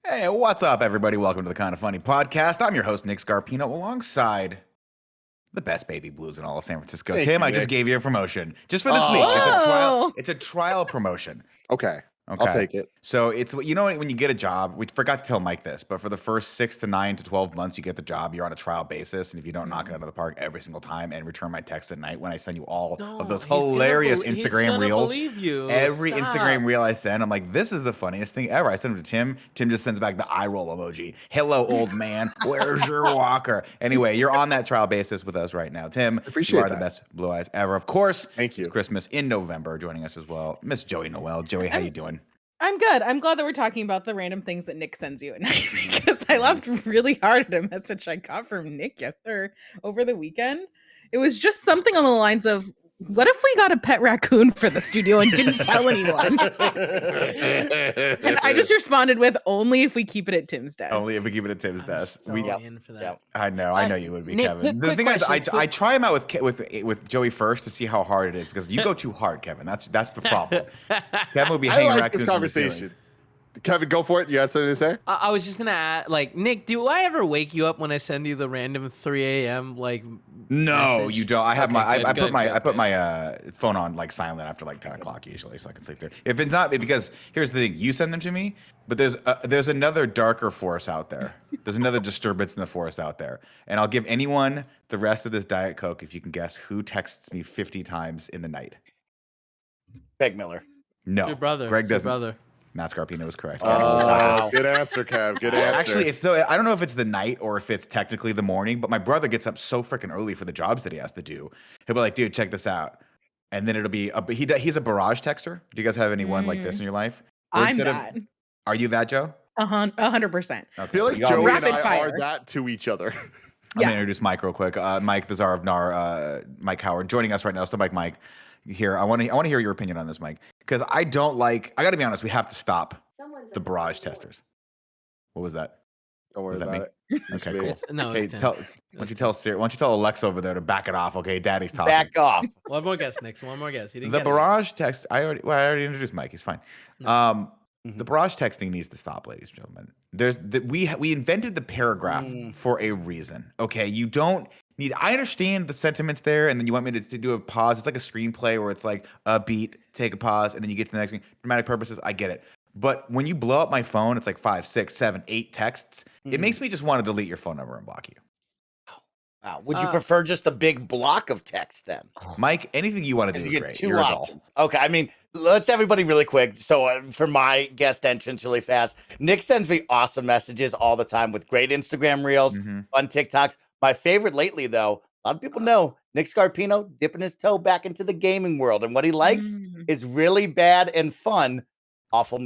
Hey, what's up, everybody? Welcome to the Kind of Funny podcast. I'm your host, Nick Scarpino, alongside the best baby blues in all of San Francisco. Thank Tim, you, I just Nick. gave you a promotion just for this week. It's a trial promotion. Okay. Okay. I'll take it. So it's, you know, when you get a job, we forgot to tell Mike this, but for the first 6 to 9 to 12 months you get the job, you're on a trial basis. And if you don't knock it out of the park every single time and return my text at night when I send you all of those hilarious Instagram reels, every Instagram reel I send, I'm like, this is the funniest thing ever. I send them to Tim. Tim just sends back the eye roll emoji. Hello, old man. Where's your walker? Anyway, you're on that trial basis with us right now. Tim, Appreciate you are that. the best blue eyes ever. Of course, Thank you. It's Christmas in November. Joining us as well, Miss Joey Noel. Joey, how you doing? I'm good. I'm glad that we're talking about the random things that Nick sends you at night because I laughed really hard at a message I got from Nick over the weekend. It was just something on the lines of, what if we got a pet raccoon for the studio and didn't tell anyone? And I just responded with, only if we keep it at Tim's desk. Only if we keep it at Tim's desk. So in for that. Yep. I know you would be, Nick, Kevin. The quick thing is, question, I try him out with Joey first to see how hard it is because you go too hard, Kevin. That's the problem. Kevin will be hanging I like raccoons this from the ceilings. conversation. Kevin, go for it. You had something to say? I was just gonna add, like, Nick, do I ever wake you up when I send you the random 3 a.m. like? No, message? you don't. I have Okay, I put my phone on like silent after like 10 o'clock usually, so I can sleep there. If it's not, because here's the thing: you send them to me, but there's another darker force out there. There's another disturbance in the force out there, and I'll give anyone the rest of this Diet Coke if you can guess who texts me 50 times in the night. Greg Miller. No, Your brother. Greg It's your doesn't. brother. Matt Scarpino is correct. Wow. Good answer, Kev. Good answer. Actually, it's so I don't know if it's the night or if it's technically the morning, but my brother gets up so freaking early for the jobs that he has to do. He'll be like, "Dude, check this out," and then it'll be he's a barrage texter. Do you guys have anyone like this in your life? Or I'm instead of- that. Are you that, Joe? 100%. I feel like You got me. Joey and Rapid I fire. are that to each other. I'm gonna introduce Mike real quick. Mike, the czar of Nar, Mike Howard, joining us right now. So, Mike, here. I want to hear your opinion on this, Mike, because I don't like. I got to be honest. We have to stop the barrage testers. What was that? Don't worry Was that about me? it. Okay, me. cool. It's, no, Hey, it's 10. why don't you tell Alexa over there to back it off? Okay, Daddy's talking. Back off. One more guess, Nick. One more guess. You didn't The get it. barrage text. I already introduced Mike. He's fine. The barrage texting needs to stop, ladies and gentlemen. We invented the paragraph for a reason. Okay, you don't need. I understand the sentiments there, and then you want me to do a pause. It's like a screenplay where it's like a beat, take a pause, and then you get to the next thing. Dramatic purposes, I get it. But when you blow up my phone, it's like 5, 6, 7, 8 texts. It makes me just want to delete your phone number and block you. Wow. Would you prefer just a big block of text then? Mike, anything you want to do You is get great. two You're a doll. options. Okay, I mean, let's everybody really quick. So for my guest entrance really fast, Nick sends me awesome messages all the time with great Instagram reels, fun TikToks. My favorite lately, though, a lot of people know Nick Scarpino dipping his toe back into the gaming world. And what he likes is really bad and fun, awful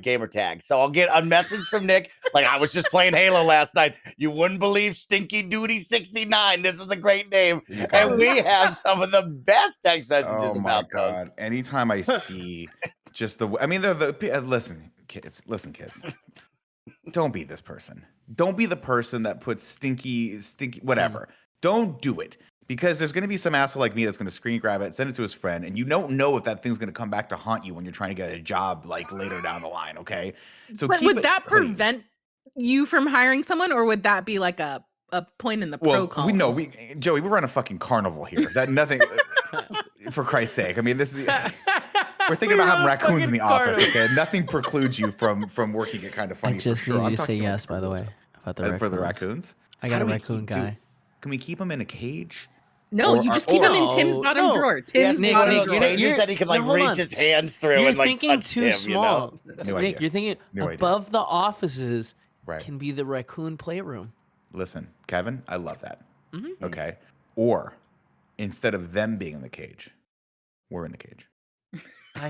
gamer tag. So I'll get a message from Nick. Like, I was just playing Halo last night. You wouldn't believe Stinky Duty 69. This was a great name. And we have some of the best text messages about those. God. Anytime I see just listen, kids. Don't be this person. Don't be the person that puts stinky, whatever. Don't do it. Because there's going to be some asshole like me that's going to screen grab it, send it to his friend, and you don't know if that thing's going to come back to haunt you when you're trying to get a job like later down the line, okay? So But would that prevent you from hiring someone, or would that be like a point in the pro column? Joey, we run a fucking carnival here. That nothing, for Christ's sake. I mean, this is... We're thinking about having raccoons in the office, okay? Nothing precludes you from working at Kind of Funny. I just for sure. need you to say yes, by the way, about the for the raccoons. I got a raccoon guy. Can we keep them in a cage? No, you just keep him in Tim's bottom drawer. Tim's Nick, bottom one of drawer. those cages that he can like reach his hands through You're and like thinking touch too him, small. you know? Nick, you're thinking above the offices can be the raccoon playroom. Listen, Kevin, I love that. Okay. Or instead of them being in the cage, we're in the cage.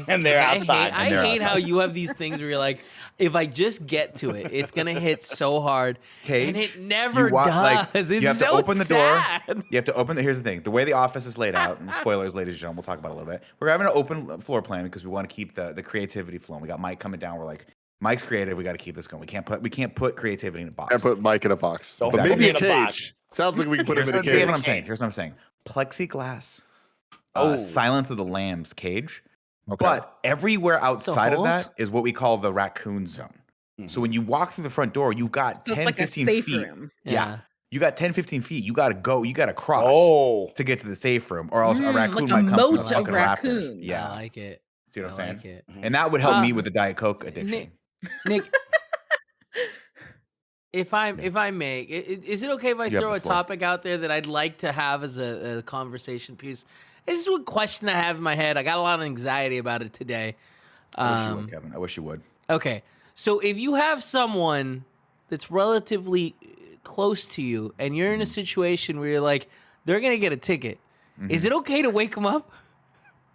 And they're outside. I hate how you have these things where you're like, if I just get to it, it's gonna hit so hard, and it never does. You have to open the sad. door. You have to open the. Here's the thing: the way the office is laid out. And spoilers, ladies and gentlemen, we'll talk about it a little bit. We're having an open floor plan because we want to keep the creativity flowing. We got Mike coming down. We're like, Mike's creative. We got to keep this going. We can't put creativity in a box. I put Mike in a box. Don't But put maybe me a in a cage. box. Sounds like we can put him in a Here's cage. what I'm saying. Here's what I'm saying. Plexiglass. Oh. Silence of the Lambs cage. Okay. But everywhere outside of holes? that is what we call the raccoon zone. So when you walk through the front door, you got So 10, it's like 15 a safe feet. room. Yeah. You got 10, 15 feet. You got to go. You got to cross to get to the safe room, or else a raccoon like a might come from the moat of fucking raptors. raccoons. Yeah. I like it. See what I'm saying? like it. And that would help me with the Diet Coke addiction. Nick, if I may, is it okay if I throw a topic out there that I'd like to have as a conversation piece? This is one question I have in my head. I got a lot of anxiety about it today. I wish you would, Kevin. I wish you would. Okay, so if you have someone that's relatively close to you, and you're in a situation where you're like, they're gonna get a ticket, is it okay to wake them up?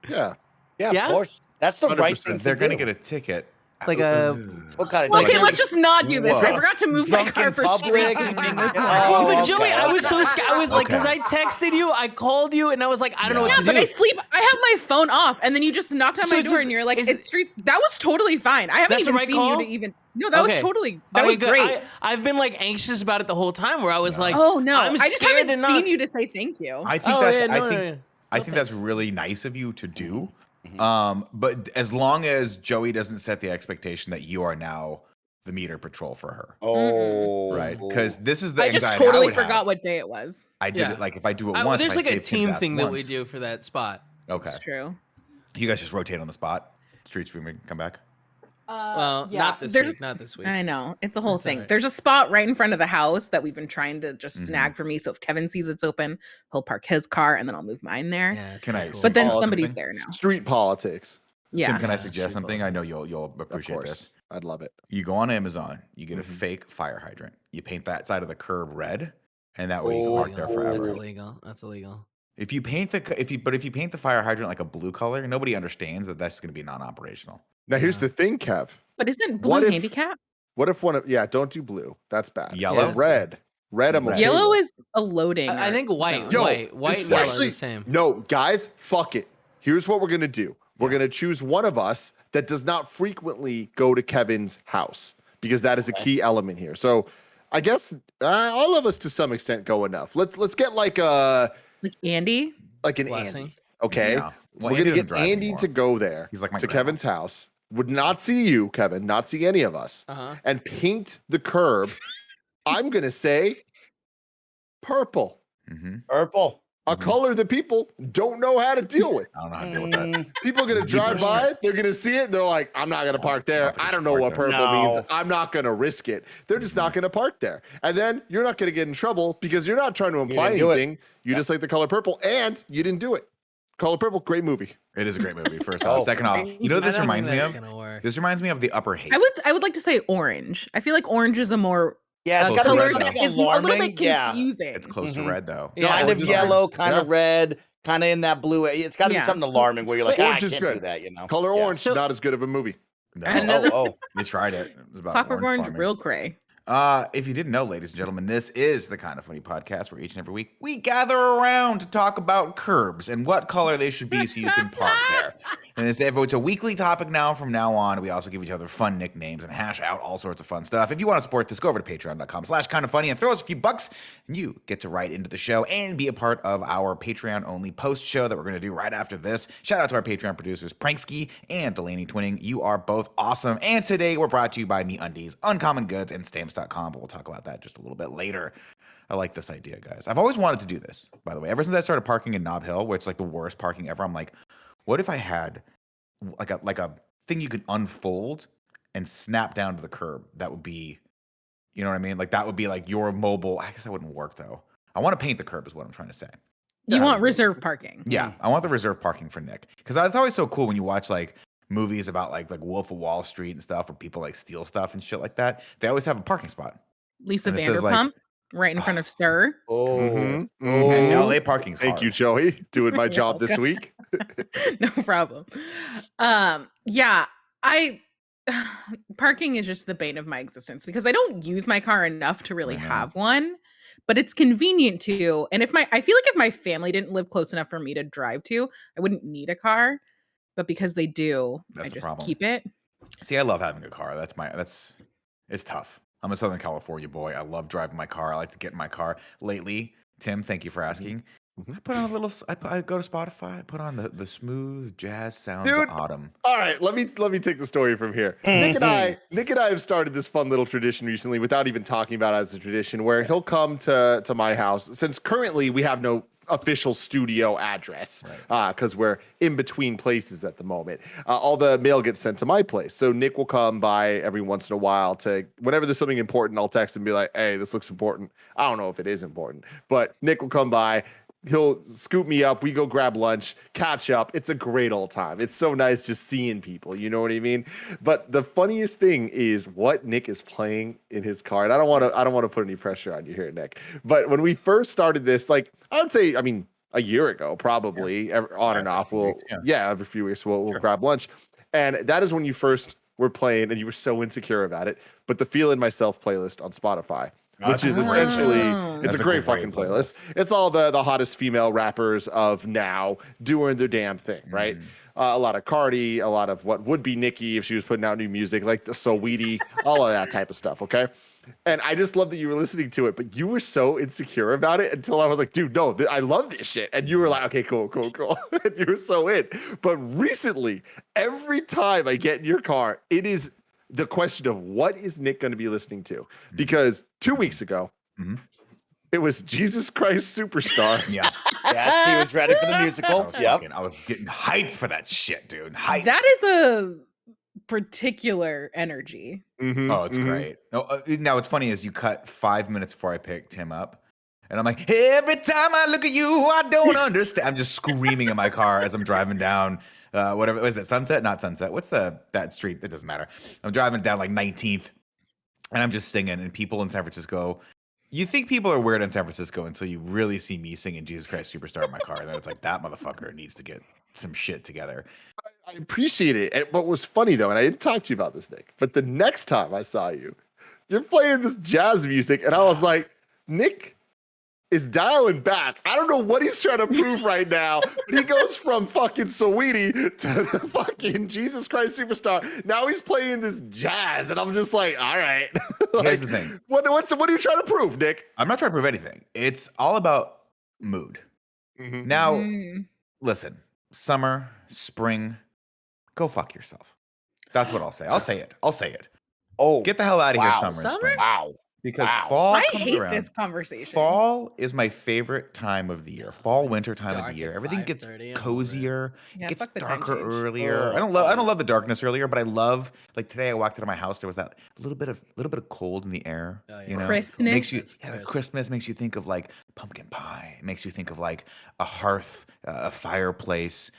Yeah. Yeah, Yeah? of course. That's the right 100%. thing to They're going to do. get a ticket. Like a What kind of Well, okay, ticket? let's just not do this. I Whoa. forgot to move my Drunk car in for public? street sweeping this Oh, morning. well, but Joey, okay, I was so scared. I was like, because Okay. I texted you, I called you, and I was like, I don't know what Yeah, to but do. I have my phone off, and then you just knocked on So my is door, it- and you're like, is "It's streets." That was totally fine. I haven't That's the even right seen call? you to even. No, that was Okay. totally. That Okay, was good. great. I've been like anxious about it the whole time, where I was like, Oh no, I'm I just scared haven't to knock. seen you to say thank you. I think Oh, that's yeah, no, I think no, no. I think that's really nice of you to do. But as long as Joey doesn't set the expectation that you are now the meter patrol for her, Oh, right? Because this is the I just anxiety totally would forgot have. what day it was. I did Yeah. it. Like if I do it once, There's if I like a save Tim's team ass thing that we once. do for that spot. Okay, It's true. you guys just rotate on the spot. Street sweeping, come back. Well, yeah, not this there's- week. Not this week. I know. It's a whole That's all thing. right. There's a spot right in front of the house that we've been trying to just Mhm. snag for me. So if Kevin sees it's open, he'll park his car and then I'll move mine there. Yeah, it's Can pretty I- cool. But then Oh, somebody's something? there now. Street politics. Yeah. Tim, can I Yeah, suggest street something? I know you'll Of appreciate course. this. I'd love it. You go on Amazon, you get a fake fire hydrant, you paint that side of the curb red, and that way you can Oh, park there That's forever. illegal. That's illegal. If you paint if you paint the fire hydrant like a blue color, nobody understands that that's going to be non-operational. Now, here's the thing, Kev. But isn't What blue if- handicap? What if one of don't do blue? That's bad. Yellow? that's Red. Red. I'm okay Yellow with. is a loading. I think white, zone. white and yellow are actually- the same. No, guys, fuck it. Here's what we're gonna do. We're gonna choose one of us that does not frequently go to Kevin's house because that is a key element here. So, I guess all of us to some extent go enough. Let's get like Like Andy. an Blessing. Andy. Okay, Yeah. Well, we're Andy gonna doesn't get drive Andy anymore. to go there. He's like my to grandma. Kevin's house. Would not see you, Kevin. Not see any of us. Uh-huh. And paint the curb. I'm gonna say purple. Mm-hmm. purple. A color that people don't know how to deal with. I don't know how to deal with that. People are gonna drive by, they're gonna see it, they're like, I'm not gonna park there. I don't know what purple No. means. I'm not gonna risk it. They're just not gonna park there. And then you're not gonna get in trouble because you're not trying to imply didn't do it. anything. You just like the color purple and you didn't do it. Color Purple, great movie. It is a great movie. First Oh, off, second off, you know what I this don't reminds think me that's of? gonna work. This reminds me of The Upper Hate. I would like to say orange. I feel like orange is a more Yeah, it's Close got to color red, something that is a little alarming. bit Yeah. confusing. It's close to Mhm. red though. Yeah, Kind orange of is fine. yellow, kind of Yeah. red, kind of in that blue. It's got to be Yeah. something alarming where you're like, Orange I is can't good. do that, you know. Color Yeah. Orange, So- not as good of a movie. No. Another- Oh, They tried it. It was about Clockwork Orange, farming. real cray. If you didn't know, ladies and gentlemen, this is the Kind of Funny podcast where each and every week we gather around to talk about curbs and what color they should be so you can park there. And it's a weekly topic now from now on. We also give each other fun nicknames and hash out all sorts of fun stuff. If you want to support this, go over to patreon.com/kindoffunny and throw us a few bucks and you get to write into the show and be a part of our Patreon only post show that we're going to do right after this. Shout out to our Patreon producers, Prankski and Delaney Twinning. You are both awesome. And today we're brought to you by MeUndies, Uncommon Goods, and Stamps.com, but we'll talk about that just a little bit later. I like this idea, guys. I've always wanted to do this, by the way. Ever since I started parking in Nob Hill, where it's like the worst parking ever, I'm like, what if I had like a thing you could unfold and snap down to the curb? That would be, you know what I mean? Like that would be like your mobile. I guess that wouldn't work though. I want to paint the curb is what I'm trying to say. You Yeah. want reserve parking. Yeah, I want the reserve parking for Nick because it's always so cool when you watch like movies about like Wolf of Wall Street and stuff, where people like steal stuff and shit like that. They always have a parking spot. Lisa And it says, like- Vanderpump, right in front of Sir. oh, Mhm, And mhm. LA parking's Thank hard. you, Joey. Doing my You're job this welcome. week. No problem. Yeah, I parking is just the bane of my existence because I don't use my car enough to really I know. have one, but it's convenient too. And I feel like if my family didn't live close enough for me to drive to, I wouldn't need a car. But because they do, That's I the just problem. keep it. See, I love having a car. It's tough. I'm a Southern California boy. I love driving my car. I like to get in my car. Lately, Tim, thank you for asking. I put on a little. I go to Spotify. I put on the smooth jazz sounds Dude, of autumn. All right, let me take the story from here. Nick and I have started this fun little tradition recently, without even talking about it as a tradition, where he'll come to my house. Since currently we have no official studio address, because we're in between places at the moment. All the mail gets sent to my place, so Nick will come by every once in a while to whenever there's something important. I'll text and be like, "Hey, this looks important." I don't know if it is important, but Nick will come by. He'll scoop me up. We go grab lunch, catch up. It's a great old time. It's so nice just seeing people. You know what I mean? But the funniest thing is what Nick is playing in his car. And I don't want to put any pressure on you here, Nick. But when we first started this, like I would say, a year ago, probably on and off. Every few weeks we'll grab lunch, and that is when you first were playing, and you were so insecure about it. But the Feeling Myself playlist on Spotify. Which is essentially, it's a great fucking playlist. It's all the hottest female rappers of now doing their damn thing, right? A lot of Cardi, a lot of what would be Nicki if she was putting out new music, like the Saweetie, all of that type of stuff, okay? And I just love that you were listening to it, but you were so insecure about it until I was like, dude, no, I love this shit. And you were like, okay, cool. And you were so in. But recently, every time I get in your car, it is the question of what is Nick going to be listening to? Because 2 weeks ago, it was Jesus Christ Superstar. Yeah. Yes, he was ready for the musical. I was getting hyped for that shit, dude. Hyped. That is a particular energy. Oh, it's great. Now, what's funny is you cut 5 minutes before I picked him up. And I'm like, every time I look at you, I don't understand. I'm just screaming in my car as I'm driving down. Whatever was it? Sunset? Not Sunset. What's that street? It doesn't matter. I'm driving down like 19th, and I'm just singing. And people in San Francisco, you think people are weird in San Francisco until you really see me singing Jesus Christ Superstar in my car. And then it's like, that motherfucker needs to get some shit together. I appreciate it. And what was funny though, and I didn't talk to you about this, Nick, but the next time I saw you, you're playing this jazz music, and I was like, Nick is dialing back. I don't know what he's trying to prove right now, but he goes from fucking Saweetie to the fucking Jesus Christ Superstar. Now he's playing this jazz, and I'm just like, all right. Here's the thing. What are you trying to prove, Nick? I'm not trying to prove anything. It's all about mood. Now, listen, summer, spring, go fuck yourself. That's what I'll say. I'll say it. Oh, get the hell out of here, summer and spring. Wow. Because fall I comes hate around. this conversation. Fall is my favorite time of the year. Fall, winter time of the year. Everything gets cozier. Yeah, It gets fuck the time darker change. earlier. I don't love the darkness earlier, but I love, like today I walked into my house, there was that little bit of cold in the air. You know? Crispness. Makes you the crispness makes you think of like pumpkin pie. It makes you think of like a hearth, a fireplace,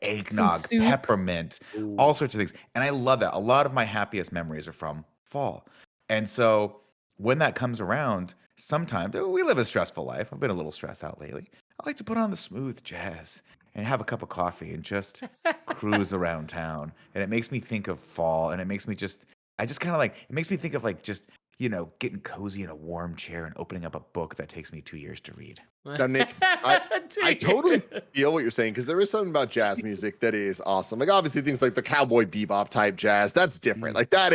eggnog, soup. peppermint, all sorts of things. And I love that. A lot of my happiest memories are from fall. And so when that comes around, sometimes we live a stressful life. I've been a little stressed out lately. I like to put on the smooth jazz and have a cup of coffee and just cruise around town. And it makes me think of fall, and it makes me it makes me think of like just, getting cozy in a warm chair and opening up a book that takes me 2 years to read. Now, Nick, I totally feel what you're saying, because there is something about jazz music that is awesome. Like obviously things like the Cowboy Bebop type jazz, that's different. Like that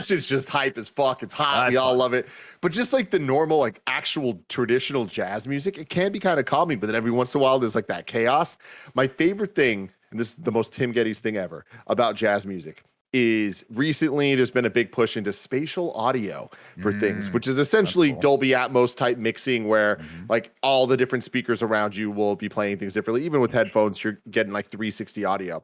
shit's just hype as fuck. It's hot. We all love it. But just like the normal, like actual traditional jazz music, it can be kind of calming. But then every once in a while, there's like that chaos. My favorite thing, and this is the most Tim Geddes thing ever about jazz music, is recently there's been a big push into spatial audio for things, which is essentially Dolby Atmos type mixing, where like all the different speakers around you will be playing things differently. Even with headphones, you're getting like 360 audio.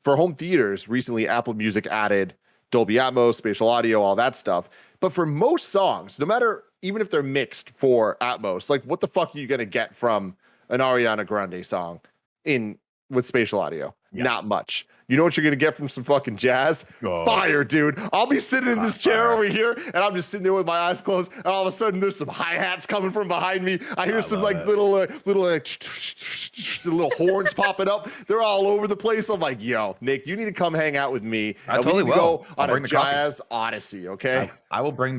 For home theaters, recently Apple Music added Dolby Atmos, spatial audio, all that stuff. But for most songs, no matter, even if they're mixed for Atmos, like what the fuck are you gonna get from an Ariana Grande song with spatial audio? Not much. You know what you're gonna get from some fucking jazz? Fire, dude. I'll be sitting in this chair over here, and I'm just sitting there with my eyes closed, and all of a sudden there's some hi-hats coming from behind me. I hear some like little horns popping up. They're all over the place. I'm like, yo, Nick, you need to come hang out with me. I totally will. Go on a jazz odyssey, okay? I'll bring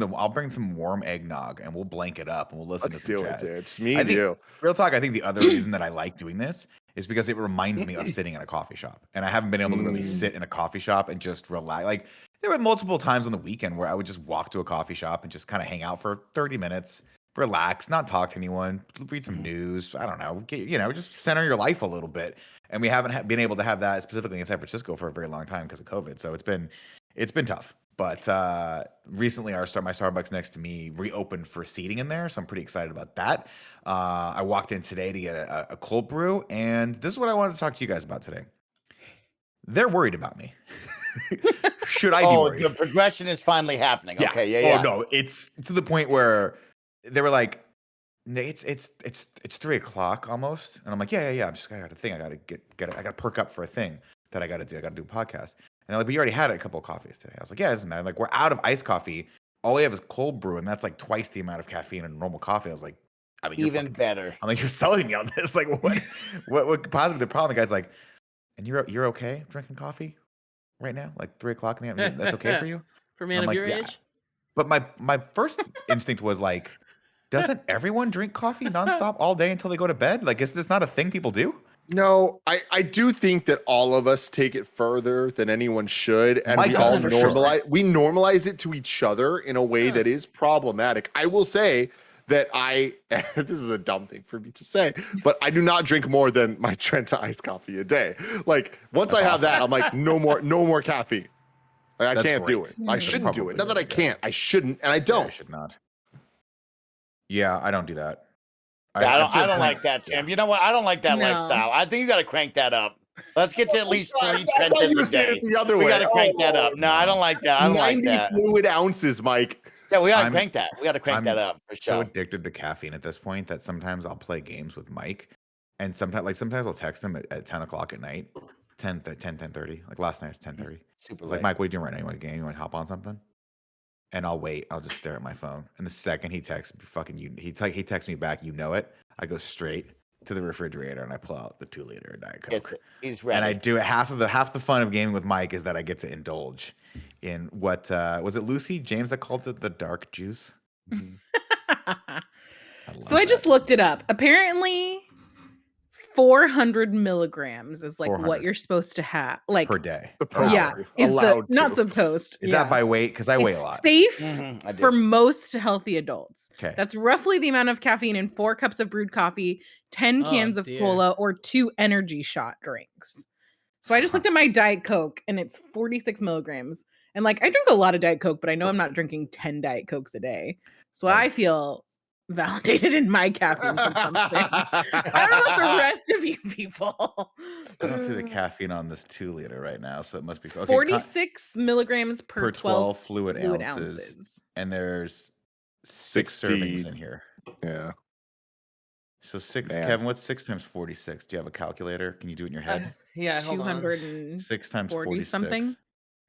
some warm eggnog, and we'll blank it up, and we'll listen to some jazz. Let's do it, dude. It's me and you. Real talk, I think the other reason that I like doing this is because it reminds me of sitting in a coffee shop. And I haven't been able to really sit in a coffee shop and just relax. Like there were multiple times on the weekend where I would just walk to a coffee shop and just kind of hang out for 30 minutes, relax, not talk to anyone, read some news. I don't know, just center your life a little bit. And we haven't been able to have that specifically in San Francisco for a very long time because of COVID. So it's been tough. But recently, my Starbucks next to me reopened for seating in there, so I'm pretty excited about that. I walked in today to get a cold brew, and this is what I wanted to talk to you guys about today. They're worried about me. Should I be worried? The progression is finally happening. Yeah. Okay, yeah. Oh no, it's to the point where they were like, it's 3:00 almost, and I'm like, yeah. I got a thing. I gotta perk up for a thing that I gotta do. I gotta do a podcast. And they're like, but you already had a couple of coffees today. I was like, yeah, isn't that like we're out of iced coffee? All we have is cold brew, and that's like twice the amount of caffeine in normal coffee. I was like, I mean, Even better. I'm like, you're selling me on this. Like, what positive the problem? The guy's like, and you're okay drinking coffee right now, like 3:00 in the afternoon. That's okay for you? For a man I'm of like, your yeah. age? But my first instinct was like, doesn't everyone drink coffee nonstop all day until they go to bed? Like, is this not a thing people do? No, I do think that all of us take it further than anyone should, and Mike we all does for sure. normalize it to each other in a way that is problematic. I will say that this is a dumb thing for me to say, but I do not drink more than my Trenta iced coffee a day. Like once I have that, I'm like, no more caffeine. Like, I That's can't do great. it. I shouldn't do probably it. Not that I really good. can't. I shouldn't, and I Yeah, I don't. should not. Yeah, I don't do that. Yeah, I don't like that, Tim. You know what? I don't like that No. lifestyle. I think you got to crank that up. Let's get to at least 3 I thought you trenches were a saying day. it the other We way. got to crank that up. No, I don't like that. I don't like 90 that. fluid ounces, Mike. Yeah, we got to I'm- crank that. We got to crank I'm that up for So sure. addicted to caffeine at this point that sometimes I'll play games with Mike, and sometimes I'll text him at 10:00 at night, 10:30. Like last night, it's 10:30. Super I was late. like, Mike, what are you doing right now? You want a game? You want to hop on something? And I'll wait. I'll just stare at my phone. And the second he texts, he texts me back. You know it. I go straight to the refrigerator and I pull out the 2-liter Diet Coke. He's ready. And I do it. Half the fun of gaming with Mike is that I get to indulge in what was it Lucy James that called it the dark juice? So I just looked it up. Apparently, 400 milligrams is like 400. what you're supposed to have, like per day. Supposed yeah, to. is Allowed not to. supposed. Is yeah. that by weight? Because I weigh Is a lot. safe I do. for most healthy adults. Okay. That's roughly the amount of caffeine in 4 cups of brewed coffee, 10 Oh, cans of dear. cola, or 2 energy shot drinks. So I just looked at my Diet Coke and it's 46 milligrams. And like I drink a lot of Diet Coke, but I know I'm not drinking 10 Diet Cokes a day. So I feel validated in my caffeine consumption. I don't know about the rest of you people. I don't see the caffeine on this 2-liter right now, so it must be okay, 46 milligrams per 12 12 fluid ounces. ounces. And there's 6 servings in here. Yeah. So 6, Man. Kevin, what's 6 times 46? Do you have a calcalator? Can you do it in your head? Yeah, hold on. 6 times 40 46. something.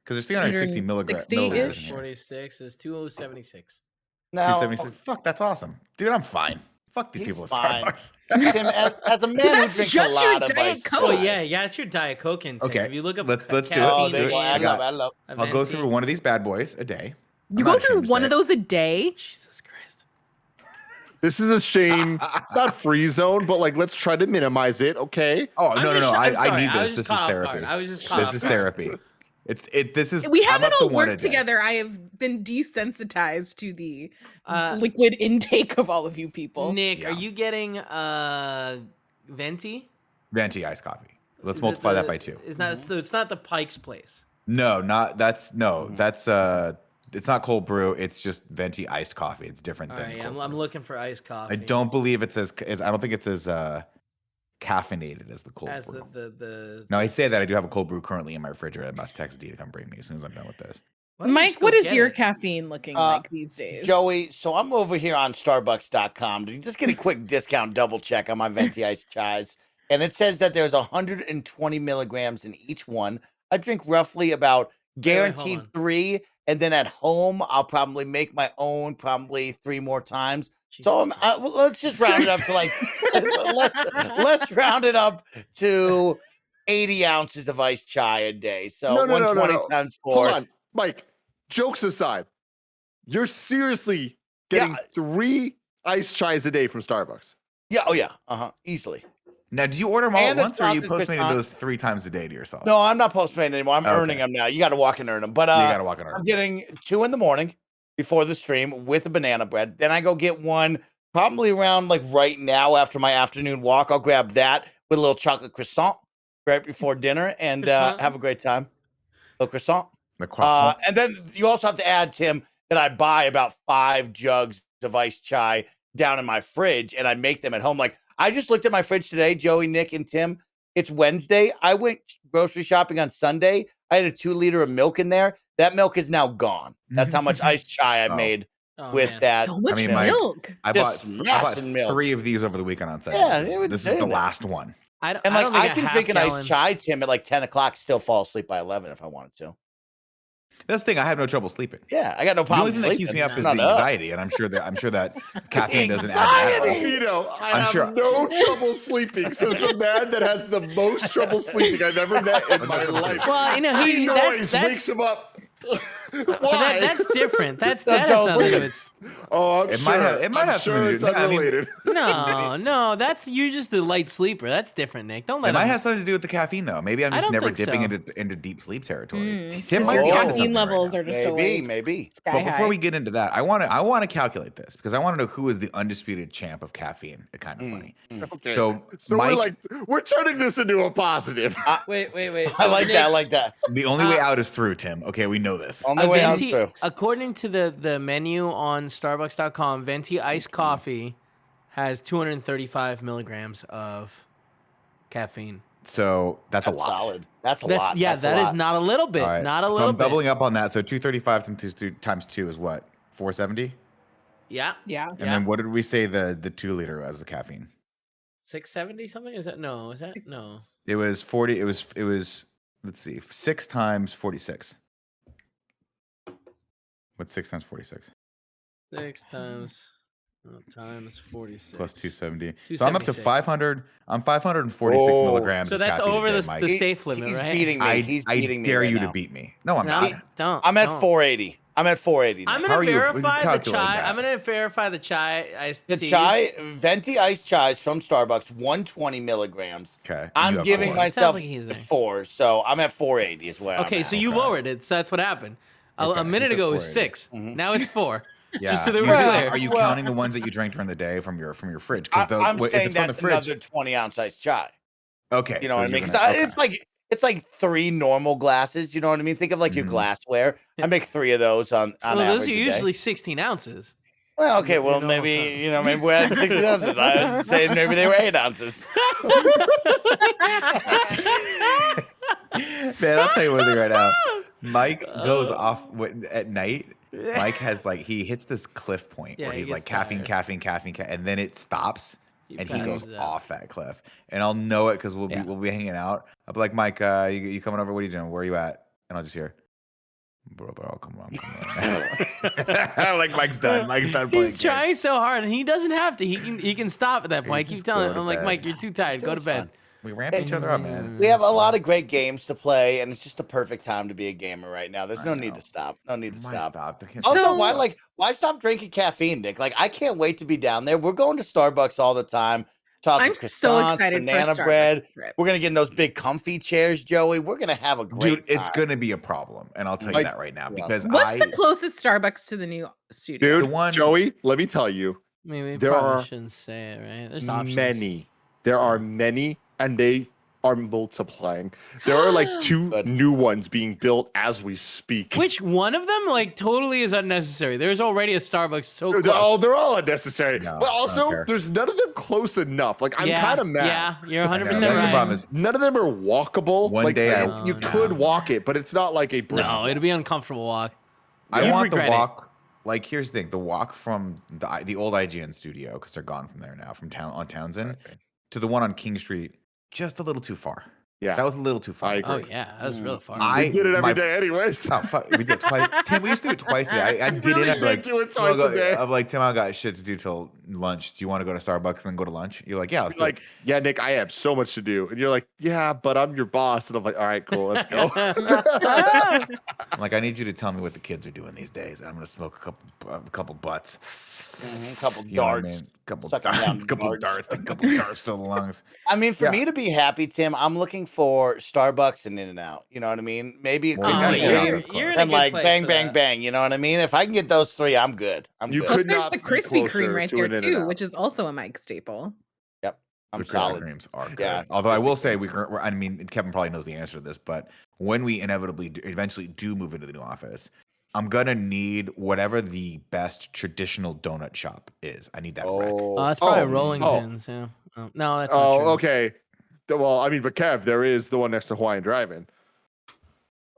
Because there's 360 milliliters 160-ish? in here. 46 is 2076. Now, 276. Fuck, that's awesome. Dude, I'm fine. Fuck these He's people at fine. Starbucks. Tim, as a man who That's drinks just a your lot of Diet ice, Coke. Oh yeah, it's your Diet Coke intake. Okay, If you look up let's do it. caffeine Oh, Let's there you go. I I got- love. I'll go through one of these bad boys a day. You I'm go not through ashamed to one say of it. those a day? Jesus Christ. This is a shame. Not free zone, but like let's try to minimize it, okay? Oh, I'm no. just- I'm I sorry, need I was this. just This is caught off therapy. guard. I was just caught This off is guard. therapy. This is We I'm haven't up to all one a worked day. together. I have been desensitized to the liquid intake of all of you people. Nick, Yeah. are you getting venti? Venti iced coffee. Let's Is it multiply that the- by 2. Is not so it's not the Pike's Place. No, that's it's not cold brew. It's just venti iced coffee. It's different All than right, cold I'm brew. looking for iced coffee. I don't believe it's as I don't think it's as caffeinated as the cold as brew. the Now I say that I do have a cold brew currently in my refrigerator. I must text D to come bring me as soon as I'm done with this. Why don't you Mike, just go what is get your it? caffeine looking Uh, like these days? Joey, so I'm over here on Starbucks.com to just get a quick discount double check on my venti iced chais. And it says that there's 120 milligrams in each one. I drink roughly about hold guaranteed on. 3. And then at home, I'll probably make my own probably 3 more times. So Jesus well, let's just round it up to like, let's round it up to 80 ounces of iced chai a day. So No, 120 times 4. Hold on, Mike. Jokes aside, you're seriously getting 3 iced chais a day from Starbucks. Yeah, oh yeah, easily. Now, do you order them all And at a once, or are you chocolate postmating croissant. those 3 times a day to yourself? No, I'm not postmating anymore. I'm Okay. earning them now. You got to walk and earn them. But you gotta walk on I'm getting 2 in the morning before the stream with a banana bread. Then I go get one probably around like right now after my afternoon walk. I'll grab that with a little chocolate croissant right before dinner and Croissant? have a great time. A croissant. The croissant. And then you also have to add, Tim, that I buy about 5 jugs of iced chai down in my fridge and I make them at home. Like I just looked at my fridge today, Joey, Nick, and Tim. It's Wednesday. I went grocery shopping on Sunday. I had a 2 liter of milk in there. That milk is now gone. That's how much iced chai I Oh. made Oh, with man. that. So much mean, my- milk. I Just bought smashing milk. 3 of these over the weekend on Saturday. Yeah, they were this is the doing that. last one. And I like don't think I a can half drink an gallon- iced chai, Tim, at like 10 o'clock, still fall asleep by 11 if I wanted to. That's the thing. I have no trouble sleeping. Yeah, I got no The only problem. thing that keeps me up is the Not up. anxiety, and I'm sure that caffeine doesn't add that. at all. Vito, I I'm have sure- no trouble sleeping, says the man that has the most trouble sleeping I've ever met in my life. Well, you know, Noise wakes that's him up. but Why? that's different. That That has tells nothing to me. do with. Oh, I'm It sure. might have- it might I'm have sure something to it's do- I mean- unrelated. No, that's you're just a light sleeper. That's different, Nick. Don't let It might him. have something to do with the caffeine, though. Maybe I'm I just don't never think dipping so. into deep sleep territory. Mm. Tim Just might your be onto caffeine something right levels now. are just Maybe, always maybe. sky But before high. we get into that, I want to calculate this because I want to know who is the undisputed champ of caffeine. It's kind of funny. Okay. So, So we're turning this into a positive. Wait. I So, like Nick, that. I like that. the only way out is through, Tim. Okay, we know this. On a the way out venti, through. according to the menu on Starbucks.com, venti iced coffee has 235 milligrams of caffeine. So that's a That's lot. solid. That's a That's lot. yeah, That's a that is lot. not a little bit. All right. Not a so little I'm bit. doubling up on that. So 235 times 2 is what? 470? Yeah. Yeah. And then what did we say the 2 liter as the caffeine? 670 something? Is that no? Is that no? It was 40. It was let's see. 6 times 46. What's 6 times 46? 6 times 46 Plus 270. So I'm up to 276. 500. I'm 546 Oh. milligrams. So of that's caffeine a over day, the Mike. safe limit, He's right? beating me. He's I beating me dare right you now. to beat me. No, I'm No, not. don't. I'm at don't. 480. I'm at 480. I'm now. How gonna are you- verify the calculate chai. that? I'm gonna verify the chai iced The teas. chai, venti iced chais from Starbucks, 120 milligrams. Okay. you I'm have giving 4. myself like he's there. 4, so I'm at 480 is where Okay, I'm so at. you Okay. lowered it. So that's what happened. Okay, A minute he's at ago it was 480. 6. Mhm. Now it's 4. Yeah. Just so that You- we're Well, clear. Are you Well- counting the ones that you drank during the day from your fridge? I'm If saying it's from the that's fridge. another 20-ounce iced chai. Okay. You know so what I mean? you're 'Cause gonna- okay. it's like 3 normal glasses. You know what I mean? Think of like your Mhm. glassware. I make 3 of those on Well, average. those are a day. usually 16 ounces. Well, okay. your Well, normal maybe cup. maybe we're at 16 ounces. I was saying maybe they were 8 ounces. Man, I'll tell you one thing right now. Mike goes off at night. Mike has he hits this cliff point Yeah, where he he's gets like caffeine, tired. and then it stops He and he goes passes out. off that cliff. And I'll know it because Yeah. we'll be hanging out. I'll be like, Mike, you coming over? What are you doing? Where are you at? And I'll just hear, bro, come on. Like Mike's done. Mike's done playing. He's trying so hard, and he doesn't have to. He can stop at that He point. I keep just telling go him, to I'm like, bed. Mike, you're too tired. Go to It's bed. fun. We ramp each other up, man. We have a lot of great games to play, and it's just the perfect time to be a gamer right now. There's no need know. to stop. No need to Why stop. stop? Also, So- why stop drinking caffeine, Nick? Like, I can't wait to be down there. We're going to Starbucks all the time. Talking I'm so croissants, excited for banana Starbucks bread. trips. We're gonna get in those big comfy chairs, Joey. We're gonna have a great Dude, it's time. gonna be a problem, and I'll tell you Like- that right now Yeah. because What's the closest Starbucks to the new studio? Dude, The one- Joey, let me tell you, Maybe we There probably are shouldn't say it, right? There's options. many. There are many, and they are multiplying. There are like 2 Good. new ones being built as we speak. Which one of them, totally is unnecessary? There's already a Starbucks so close. They're all unnecessary. No, but I don't also, care. there's none of them close enough. Like, I'm Yeah, kind of mad. Yeah, you're 100% That's right. the problem is None of them are walkable. One like, day I- you No, could no. walk it, but it's not like a brisk No, walk. it'd be an uncomfortable walk. I You'd want the regret it. walk. Like, here's the thing: the walk from the old IGN studio, because they're gone from there now, from Townsend, to the one on King Street, just a little too far. Yeah. That was a little too far. I agree. Oh yeah, that was real far. I We did it every my- day, anyways. Oh, fuck, we did it twice. Tim, we used to do it twice a day. I'd get in really and be like, did do it "Tim, I'll twice a go-" day. I'm like, Tim, I got shit to do till lunch. Do you want to go to Starbucks and then go to lunch? You're like, yeah, let's do it." Like, yeah, Nick, I have so much to do. And you're like, yeah, but I'm your boss. And I'm like, all right, cool, let's go. I'm like, I need you to tell me what the kids are doing these days. I'm gonna smoke a couple butts. Couple You know what I darts. mean? couple Sucking down darts to the lungs. I mean, for me to be happy, Tim, I'm looking for Starbucks and In-N-Out. You know what I mean? Maybe a Well, you couple gotta more get out you're, there close. you're in a and good like place bang, for bang, that. bang. You know what I mean? If I can get those 3, I'm good. I'm You good. Plus, could there's not the be Krispy Kreme closer right to there an too, In-N-Out. which is also a Mike staple. Yep. I'm The Krispy solid. Kremes are good. Yeah, Although I Krispy will say Kreme. I mean, Kevin probably knows the answer to this, but when we inevitably eventually do move into the new office, I'm gonna need whatever the best traditional donut shop is. I need that wreck. Oh, Oh, that's probably Oh, rolling oh. pins. Yeah. Oh, no, that's not Oh, true. okay. Well, I mean, but Kev, there is the one next to Hawaiian Drive-In.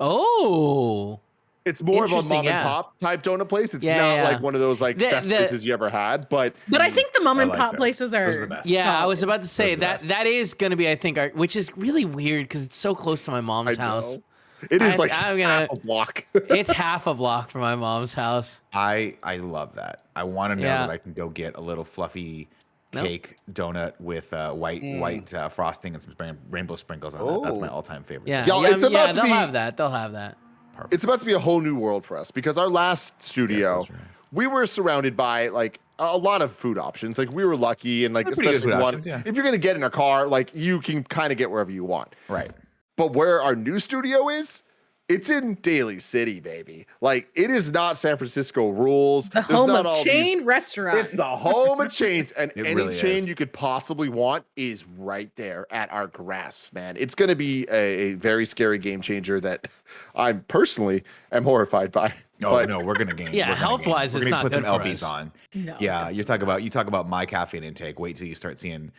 Oh, It's more of a Interesting, mom and pop type donut place. It's Yeah, not yeah. like one of those like best places you ever had, but But I think the mom I and like pop those. places Those are are the best. yeah. I was solid. about to say Those are the best. that is going to be, I think, which is really weird because it's so close to my I mom's house. know. It is like I'm gonna- half a block. It's half a block from my mom's house. I love that. I want to know Yeah. that I can go get a little fluffy Nope. cake donut with white frosting and some rainbow sprinkles on it. That's my Oh. all-time favorite. Yeah, Y'all, yeah, it's about to they'll be- have that. They'll have that. Perfect. It's about to be a whole new world for us because our last studio, those are nice. we were surrounded by like a lot of food options. Like we were lucky and like They're pretty good especially food one, options, yeah. if you're gonna get in a car, like you can kind of get wherever you want. Right. But where our new studio is, it's in Daly City, baby. Like it is not San Francisco rules. The There's home not of all chain these. restaurants. It's the home of chains, and It any really chain is. you could possibly want is right there at our grasp, man. It's going to be a very scary game changer that I personally am horrified by. No, But no, we're gonna gain. Yeah, we're gonna health-wise, gain. it's We're gonna not put some good for LBs us. on. No, Yeah, you talk about my caffeine intake. Wait till you start seeing.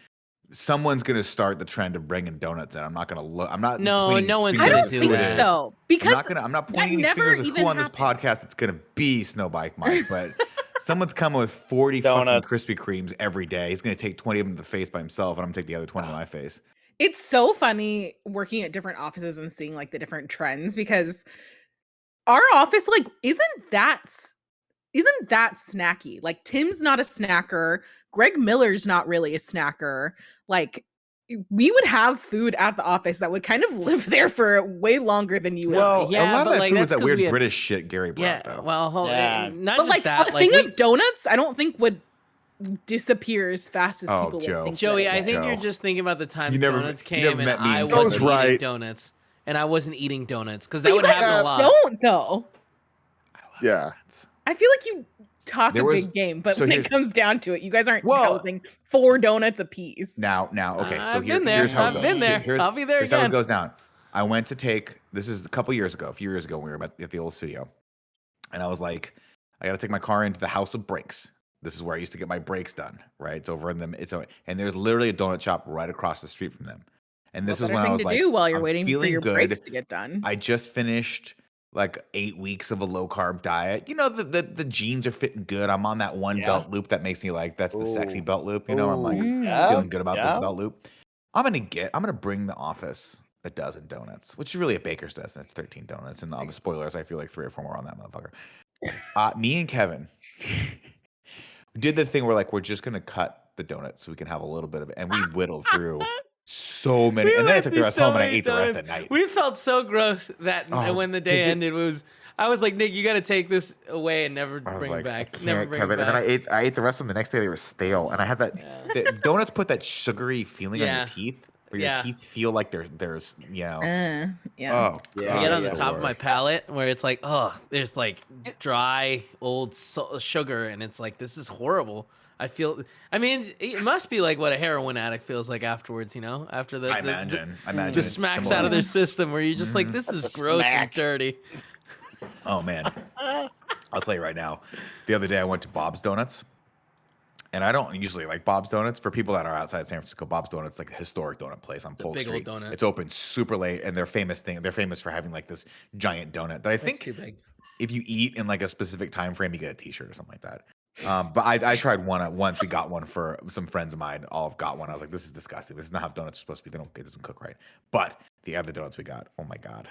Someone's gonna start the trend of bringing donuts in. I'm not gonna look. I'm not. No, pointing no one's I fingers gonna don't at do who think it that. is. so because I'm not that pointing any never fingers at who even on this happened. podcast it's gonna be Snowbike Mike, but someone's coming with 40 fucking Donuts. Krispy Kremes every day. He's gonna take 20 of them to the face by himself, and I'm gonna take the other 20 to my face. It's so funny working at different offices and seeing like the different trends because our office like isn't that snacky. Like Tim's not a snacker. Greg Miller's not really a snacker. Like we would have food at the office that would kind of live there for way longer than you would. Well, yeah, a lot but, of that like, food was that's that 'cause weird we had- British shit Gary brought, Yeah, though. well, Yeah. not but just like that. a Like thing of donuts, I don't think would disappear as fast as Oh, people Joe. would think. Joey, that it I would. think you're Joe. just thinking about the time You never- donuts you never came and met me I in wasn't person. eating Right. donuts, and I wasn't eating donuts because But that you would guys happen a lot. don't though. yeah, I feel like you talk There a was- big game, but so when here's- it comes down to it, you guys aren't Well- housing 4 donuts a piece. Now, okay. So I've been there. here's how it I've goes. been there. Here's, I'll be there here's how it again. goes down. I went to take. This is a couple years ago, a few years ago, when we were at the old studio, and I was like, I got to take my car into the House of Brakes. This is where I used to get my brakes done. Right, it's over in them. And there's literally a donut shop right across the street from them. And this What was better when I thing was to like, do while you're I'm waiting for feeling your good. breaks to get done. I just finished like 8 weeks of a low carb diet. You know, the jeans are fitting good. I'm on that one Yeah. belt loop that makes me like, that's the sexy Ooh. belt loop. You know, I'm like Ooh. Yeah. feeling good about this Yeah. belt loop. I'm gonna bring the office a dozen donuts, which is really a baker's dozen. It's 13 donuts, and all the spoilers, I feel like 3 or 4 more on that motherfucker. Me and Kevin did the thing where like we're just gonna cut the donuts so we can have a little bit of it, and we whittled through so many, and then I went took the through rest so home and I many ate the rest donuts. at night. We felt so gross that Oh, when the day 'cause it- ended, I was like, Nick, you got to take this away and never I was bring like, it back. I Never can't, bring Kevin. it And then back. I ate the rest of them. The next day they were stale, and I had that. The donuts put that sugary feeling on Yeah. your teeth, where your Yeah. teeth feel like there's Yeah. oh Yeah. I get on the yeah. top of my palate where it's like, oh, there's like dry old sugar, and it's like, this is horrible. I mean, it must be like what a heroin addict feels like afterwards, you know, after I imagine just it's smacks similar. out of their system, where you're just like, this is That's a gross and smack. dirty. Oh man, I'll tell you right now. The other day I went to Bob's Donuts, and I don't usually like Bob's Donuts. For people that are outside San Francisco, Bob's Donuts is like a historic donut place on Polk big old Street. donut. It's open super late, and they're famous for having like this giant donut that I That's think too big. if you eat in like a specific time frame, you get a T-shirt or something like that. But I tried one once. We got one for some friends of mine. All got one. I was like, this is disgusting. This is not how donuts are supposed to be. It doesn't cook right. But the other donuts we got, oh my god,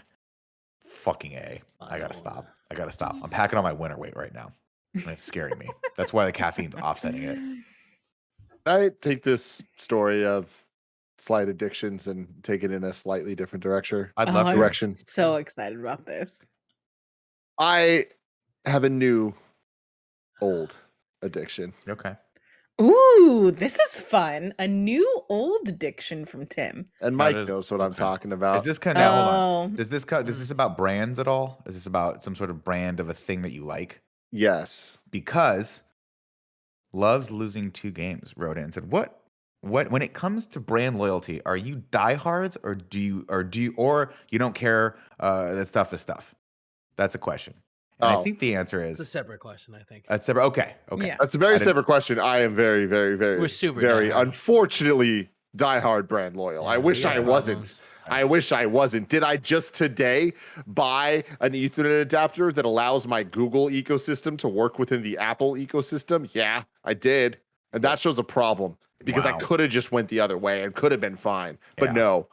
fucking A. I gotta stop. I'm packing on my winter weight right now, and it's scaring me. That's why the caffeine's offsetting it. I take this story of slight addictions and take it in a slightly different direction. I'd love I'm to. direction. so excited about this. I have a new old addiction. Okay. Ooh, this is fun. A new old addiction from Tim. And How Mike does- knows what I'm okay. talking Is about. this kind of hold on? Oh, Is this about brands at all? Is this about some sort of brand of a thing that you like? Yes. Because Loves Losing 2 Games wrote in and said, "What when it comes to brand loyalty, are you diehards or do you don't care? That stuff is stuff." That's a question, and I Oh. think the answer It's a is separate question, I think. that's separate. Okay, yeah. That's a I very didn't- separate question. I am very, very, very, We're super very diehard. unfortunately diehard brand loyal. I Yeah, wish we got I wasn't. problems. I wish I wasn't. Did I just today buy an Ethernet adapter that allows my Google ecosystem to work within the Apple ecosystem? Yeah, I did. And that shows a problem because I Wow. could have just went the other way and could have been fine. But Yeah. no,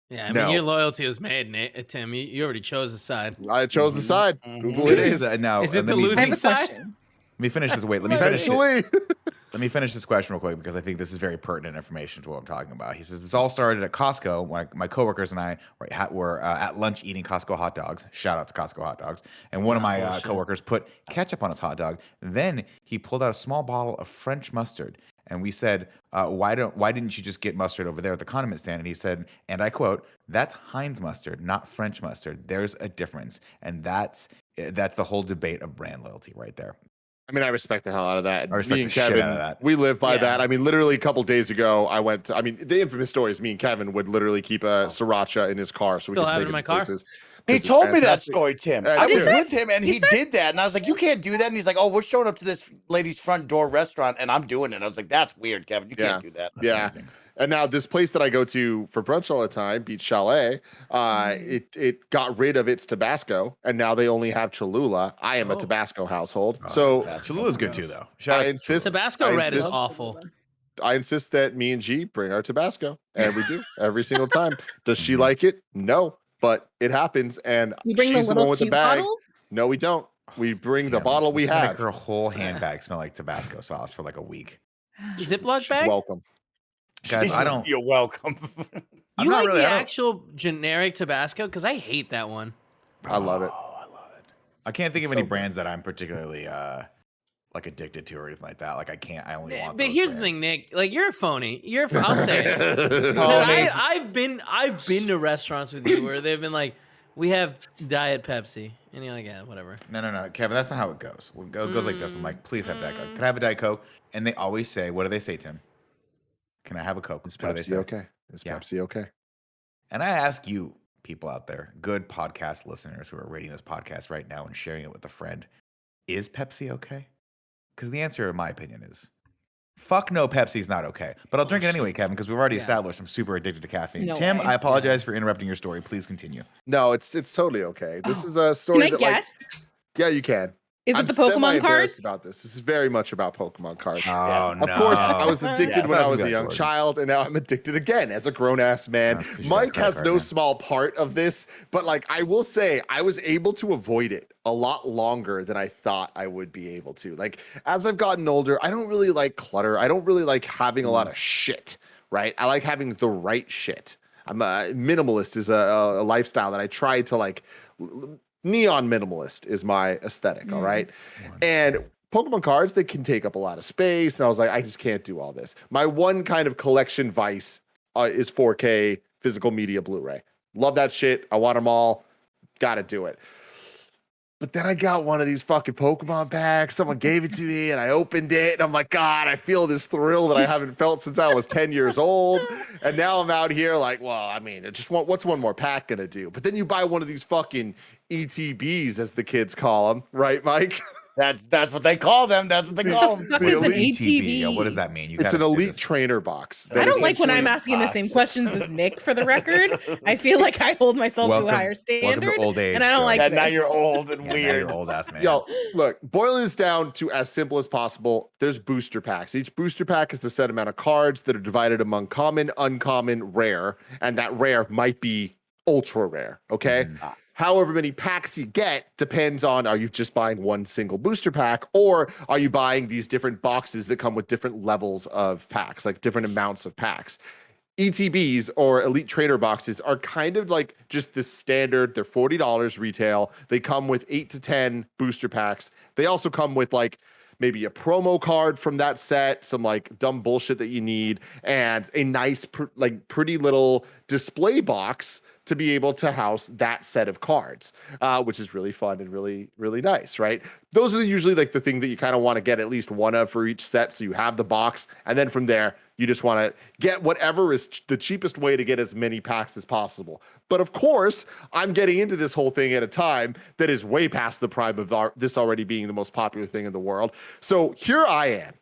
Yeah, I mean, No. your loyalty was made, Tim. You already chose a side. I chose the side. Mhm. Google So it here's is. the- now, Is it let the me- I losing have a side? question. Let me finish this. Wait, let me finish it. Eventually. Let me finish this question real quick because I think this is very pertinent information to what I'm talking about. He says, "This all started at Costco when my coworkers and I were at lunch eating Costco hot dogs. Shout out to Costco hot dogs. And one of my bullshit. coworkers put ketchup on his hot dog. Then he pulled out a small bottle of French mustard. And we said, why didn't you just get mustard over there at the condiment stand?" And he said, and I quote, "That's Heinz mustard, not French mustard. There's a difference." And that's the whole debate of brand loyalty right there. I mean, I respect the hell out of that. I respect Me the and shit Kevin, out of that. we live by Yeah. that. I mean, literally a couple days ago, the infamous story is me and Kevin would literally keep a siracha in his car so Still we could have take it it in my to car. places. He 'Cause it's told me that fantastic. story, Tim. Uh, I was dude. with him and he did that. And I was like, "You can't do that." And he's like, "Oh, we're showing up to this lady's front door restaurant and I'm doing it." I was like, "That's weird, Kevin. You can't do that." That's Yeah. amazing. And now this place that I go to for brunch all the time, Beach Chalet, it got rid of its Tabasco, and now they only have Cholula. I am a Oh. Tabasco household, so Cholula's good too, though. Shout I out to insist. Tabasco I red is insist- awful. I insist that me and G bring our Tabasco, and we do every single time. Does she like it? No, but it happens, and You bring the she's the little one with the cute bag. bottles? No, we don't. We bring the Damn, bottle we it's gonna have. Make her whole handbag smell like Tabasco sauce for like a week. Ziploc She's bag? welcome. Guys, I don't. You're welcome. I'm You not like really- the I don't- actual generic Tabasco? Because I hate that one. I love it. Oh, I love it. I can't think of It's any so good. brands that I'm particularly like addicted to or anything like that. Like I can't. I only want. But those here's the brands. thing, Nick. Like you're a phony. I'll say it. Phony. I've been to restaurants with you where they've been like, "We have Diet Pepsi," and you're like, "Yeah, whatever." No, Kevin. That's not how it goes. It goes like this. I'm like, please have Diet Coke. Can I have a Diet Coke? And they always say, what do they say, Tim? Can I have a Coke? Is What do they Pepsi say? okay? Is Yeah. Pepsi okay? And I ask you, people out there, good podcast listeners who are rating this podcast right now and sharing it with a friend, is Pepsi okay? Because the answer, in my opinion, is fuck no, Pepsi's not okay. But I'll drink it anyway, Kevin, because we've already Yeah. established I'm super addicted to caffeine. No Tim, way. I apologize for interrupting your story. Please continue. No, it's totally okay. This Oh. is a story Can I that guess? yeah, you can. Is I'm it the Pokemon semi-embarrassed cards? about this. This is very much about Pokemon cards. Oh, Of course, I was addicted Yeah, when I that's was a good, young Gordon. child, and now I'm addicted again as a grown ass man. That's 'cause you got a Mike credit has card, no man. small part of this, but like I will say, I was able to avoid it a lot longer than I thought I would be able to. Like as I've gotten older, I don't really like clutter. I don't really like having a lot of shit, right? I like having the right shit. I'm a minimalist is a lifestyle that I try to like. Neon minimalist is my aesthetic, all right? And Pokemon cards, they can take up a lot of space. And I was like, I just can't do all this. My one kind of collection vice is 4K physical media Blu-ray. Love that shit. I want them all. Gotta do it. But then I got one of these fucking Pokemon packs. Someone gave it to me and I opened it. And I'm like, God, I feel this thrill that I haven't felt since I was 10 years old. And now I'm out here like, well, I mean, what's one more pack gonna do? But then you buy one of these fucking ETBs, as the kids call them, right, Mike? That's what they call them. That's what they call them. Fuck The is an elite ATV? Yo, what does that mean? You It's an gotta say elite this. trainer box. I that don't is like when I'm essentially asking the same box. questions as Nick, for the record. I feel like I hold myself to a higher Welcome standard. to old age. and I don't Joe. like Yeah, this. now you're old and Yeah, now weird. you're old ass man. Yo, look, boiling this down to as simple as possible, there's booster packs. Each booster pack is a set amount of cards that are divided among common, uncommon, rare, and that rare might be ultra rare, okay? However many packs you get depends on, are you just buying one single booster pack, or are you buying these different boxes that come with different levels of packs, like different amounts of packs? ETBs, or elite trainer boxes, are kind of like just the standard. They're $40 retail. They come with 8 to 10 booster packs. They also come with like maybe a promo card from that set, some like dumb bullshit that you need, and a nice, pretty little display box to be able to house that set of cards, which is really fun and really, really nice, right? Those are usually like the thing that you kind of want to get at least one of for each set. So you have the box, and then from there, you just want to get whatever is the cheapest way to get as many packs as possible. But of course, I'm getting into this whole thing at a time that is way past the prime of this already being the most popular thing in the world. So here I am,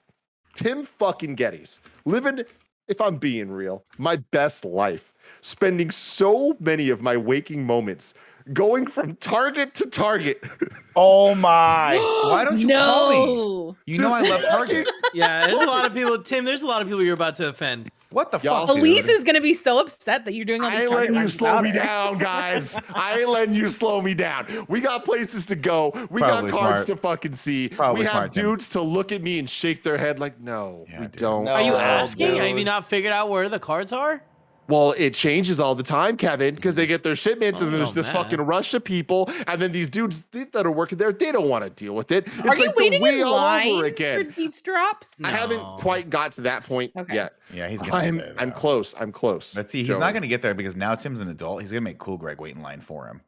Tim fucking Geddes, living, if I'm being real, my best life. Spending so many of my waking moments going from Target to Target. Oh my. Why don't you call me? You know I love Target. Yeah, there's a lot of people. Tim, there's a lot of people you're about to offend. What the Y'all- fuck, Elise dude? is gonna be so upset that you're doing all these I ain't Target letting you runs slow me without her. down, guys. I ain't letting you slow me down. We got places to go. We Probably got cards smart. to fucking see. Probably we have smart, Tim. dudes to look at me and shake their head like, no, Yeah, we dude. don't. No. Are you Oh, asking? dude. Have you not figured out where the cards are? Well, it changes all the time, Kevin, because they get their shipments, and then there's this fucking rush of people, and then these dudes that are working there, they don't want to deal with it. It's Are you like the waiting wheel in all line over for again. these drops? I haven't No. quite got to that point Okay. yet. Yeah, he's gonna. I'm close. I'm close. Let's see. He's Joey. not gonna get there because now Tim's an adult. He's gonna make Cool Greg wait in line for him,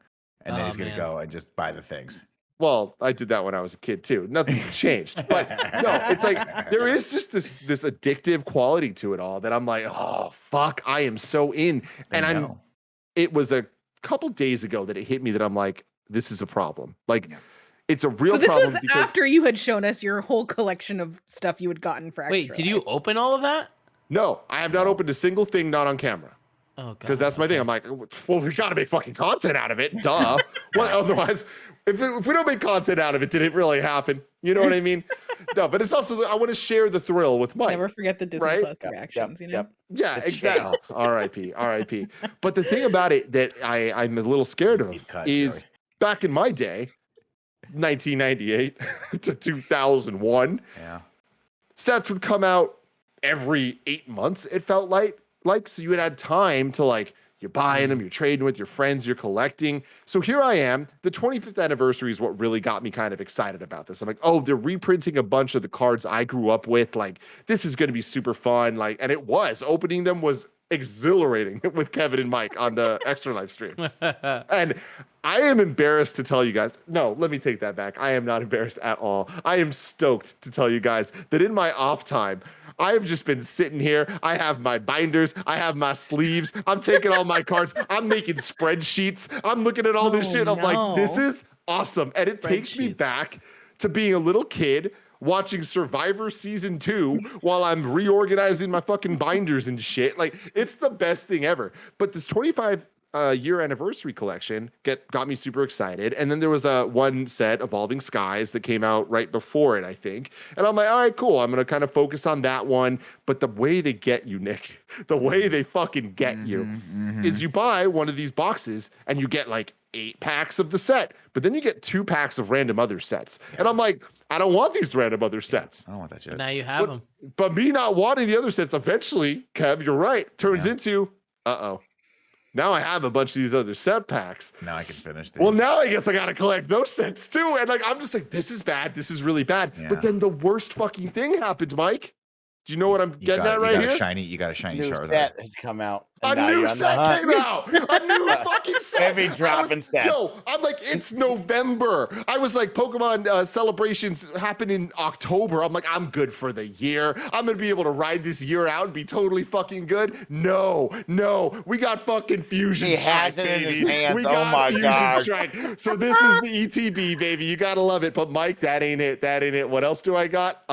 and then Oh, he's gonna man. go and just buy the things. Well, I did that when I was a kid too. Nothing's changed. But no, it's like there is just this addictive quality to it all that I'm like, oh fuck, I am so in. And it was a couple days ago that it hit me that I'm like, this is a problem. Like it's a real So this problem was because after you had shown us your whole collection of stuff you had gotten for extra. Wait, did you open all of that? no, I have not opened a single thing not on camera. Oh, God. Because that's my thing. I'm like, well, we got to make fucking content out of it. Duh. What otherwise? If we don't make content out of it, did it really happen? You know what I mean? No, but it's also I want to share the thrill with Mike. Never forget the Disney right? Plus reactions, you know? Yeah, The exactly. R.I.P. R.I.P. But the thing about it that I'm a little scared of Deep cut, is Joey. back in my day, 1998 to 2001, Yeah. sets would come out every 8 months. It felt like so you had time to like. You're buying them, you're trading with your friends, you're collecting. So here I am. The 25th anniversary is what really got me kind of excited about this. I'm like, oh, they're reprinting a bunch of the cards I grew up with. Like, this is going to be super fun. Like, and it was. Opening them was exhilarating with Kevin and Mike on the Extra Life stream. And I am embarrassed to tell you guys. No, let me take that back. I am not embarrassed at all. I am stoked to tell you guys that in my off time, I have just been sitting here. I have my binders. I have my sleeves. I'm taking all my cards. I'm making spreadsheets. I'm looking at all this Oh, shit. I'm like, this no. is awesome. And it takes me Spreadsheets. back to being a little kid watching Survivor Season 2 while I'm reorganizing my fucking binders and shit. Like, it's the best thing ever. But this 25 year anniversary collection got me super excited. And then there was a one set, Evolving Skies, that came out right before it, I think. And I'm like, all right, cool. I'm going to kind of focus on that one. But the way they get you, Nick, the way they fucking get you is you buy one of these boxes and you get like 8 packs of the set, but then you get 2 packs of random other sets. And I'm like, I don't want these random other sets. I don't want that shit. Now you have them. But me not wanting the other sets eventually, Kev, you're right, turns into, now I have a bunch of these other set packs. Now I can finish these. Well, now I guess I gotta collect those sets too. And like, I'm just like, this is bad. This is really bad. Yeah. But then the worst fucking thing happened, Mike. Do you know what I'm getting at right here? You got a shiny New Charizard. set has come out. A and now new you're on the set hunt. came out. A new fucking set. Every dropping stats. Yo, I'm like, it's November. I was like, Pokemon celebrations happen in October. I'm like, I'm good for the year. I'm gonna be able to ride this year out and be totally fucking good. No, we got fucking Fusion He Strike, has it in baby. his hands. We Oh got my Fusion gosh. Strike. So this is the ETB, baby. You gotta love it. But Mike, that ain't it. That ain't it. What else do I got?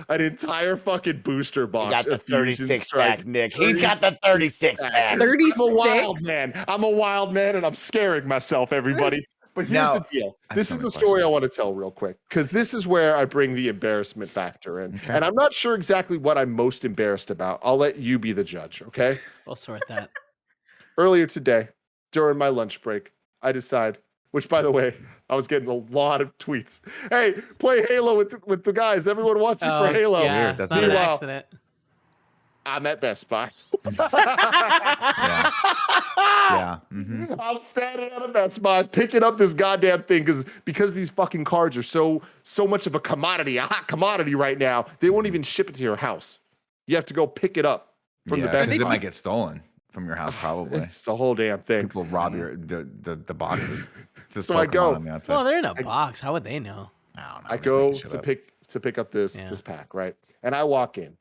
An entire fucking booster box. He got the of Fusion 36 Strike. pack, Nick. He's got the 36 pack. 36? I'm a wild man. I'm a wild man, and I'm scaring myself, everybody. But here's Now, the deal. I have This so is many the story I questions. want to tell real quick, because this is where I bring the embarrassment factor in. Okay. And I'm not sure exactly what I'm most embarrassed about. I'll let you be the judge, okay? We'll sort that. Earlier today, during my lunch break, I decide, which by the way, I was getting a lot of tweets. Hey, play Halo with the guys. Everyone wants you for Halo. Yeah, Weird. it's That's not an weird. accident. I'm at Best Buy. Yeah. I'm standing at a Best Buy picking up this goddamn thing because these fucking cards are so much of a hot commodity right now. They won't even ship it to your house. You have to go pick it up from the Best because Buy. it might get stolen from your house, probably. It's a whole damn thing. People rob the boxes. It says So I Pokemon go- on the outside. Well, they're in a box. How would they know? I don't know. I I'm just go making shit to up. pick up this pack, right? And I walk in.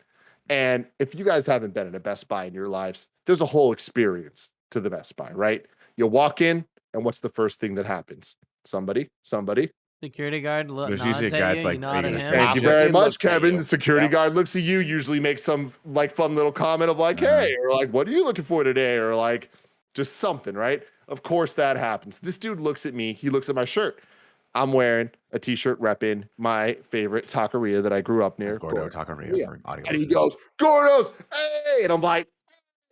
And if you guys haven't been in a Best Buy in your lives, there's a whole experience to the Best Buy, right? You walk in, and what's the first thing that happens? Somebody. Security guard There's nods usually a at guy you. that's like, You nod "Are at you him. gonna Thank you After very he much, looks at Kevin. you. The security Yep. guard looks at you, usually makes some like fun little comment of like, hey, or like, what are you looking for today? Or like just something, right? Of course that happens. This dude looks at me, he looks at my shirt. I'm wearing a t-shirt repping my favorite taqueria that I grew up near. Gordo Taqueria for audio. And he goes, Gordo's, hey! And I'm like,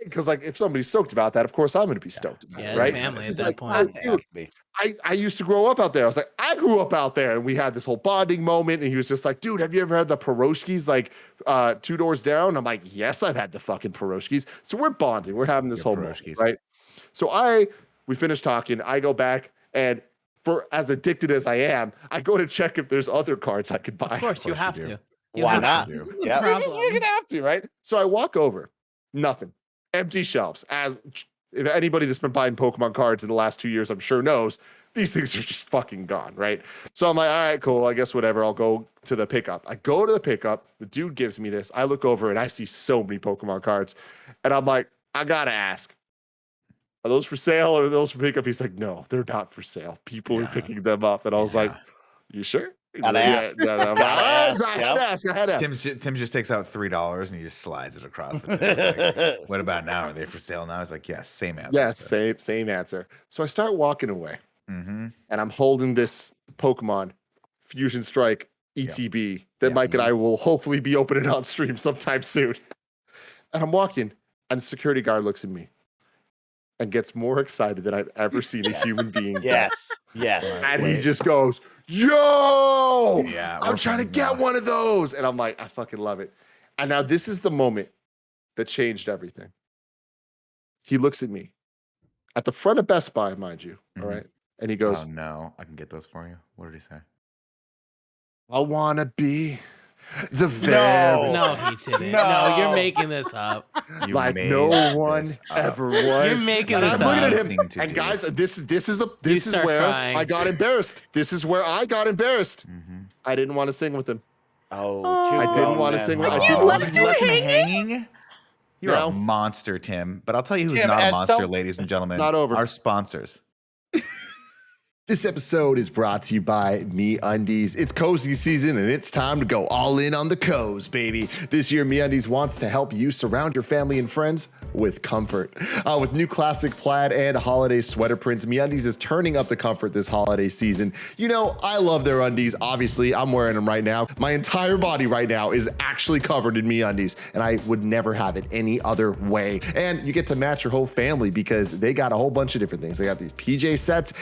because like if somebody's stoked about that, of course I'm going to be stoked about Yeah, it, it's right? family at He's that like, point. "Oh, dude, I used to grow up out there." I was like, I grew up out there. And we had this whole bonding moment. And he was just like, dude, have you ever had the pierogies like 2 doors down? I'm like, yes, I've had the fucking pierogies. So we're bonding. We're having this whole moment, pierogies. right? So we finished talking. I go back and for as addicted as I am, I go to check if there's other cards I could buy. Of course, you course have you do. to. You Why have not? to. This is a Yeah. problem. You're gonna have to, right? So I walk over, nothing, empty shelves. As if anybody that's been buying Pokemon cards in the last 2 years, I'm sure knows these things are just fucking gone, right? So I'm like, all right, cool. I guess whatever. I'll go to the pickup. I go to the pickup. The dude gives me this. I look over and I see so many Pokemon cards, and I'm like, I gotta ask. Are those for sale or are those for pickup? He's like, no, they're not for sale. People are picking them up. And I was like, you sure? Gotta ask. Yeah, I'm like, Gotta ask. I had to ask. I had to ask. Tim just takes out $3 and he just slides it across the table. Like, what about now? Are they for sale now? He's like, yes, same answer. Yes, sir. same answer. So I start walking away, Mm-hmm. and I'm holding this Pokemon Fusion Strike ETB that Mike and I will hopefully be opening on stream sometime soon. And I'm walking, and the security guard looks at me and gets more excited than I've ever seen a human being. get. Yes. And he just goes, yo, Yeah, I'm we're trying to friends get now. one of those. And I'm like, I fucking love it. And now this is the moment that changed everything. He looks at me at the front of Best Buy, mind you. All Mhm. right. And he goes, Oh no, I can get those for you. What did he say? I want to be the very No, he didn't. No. No, you're making this up. You like made no one this up. ever was. You're making And this I'm looking up. at him, Nothing to and do. guys, this is start where crying. I got embarrassed. This is where I got embarrassed. Mhm. I didn't want to sing with him. Oh, I didn't want to sing with. I you didn't want left to. him left him hanging? hanging? You're No. a monster, Tim. But I'll tell you who's Tim, not a as monster, some- ladies and gentlemen. Not over. Our sponsors. This episode is brought to you by MeUndies. It's cozy season and it's time to go all in on the cozy, baby. This year, MeUndies wants to help you surround your family and friends with comfort. With new classic plaid and holiday sweater prints, MeUndies is turning up the comfort this holiday season. You know, I love their undies. Obviously, I'm wearing them right now. My entire body right now is actually covered in MeUndies, and I would never have it any other way. And you get to match your whole family because they got a whole bunch of different things. They got these PJ sets.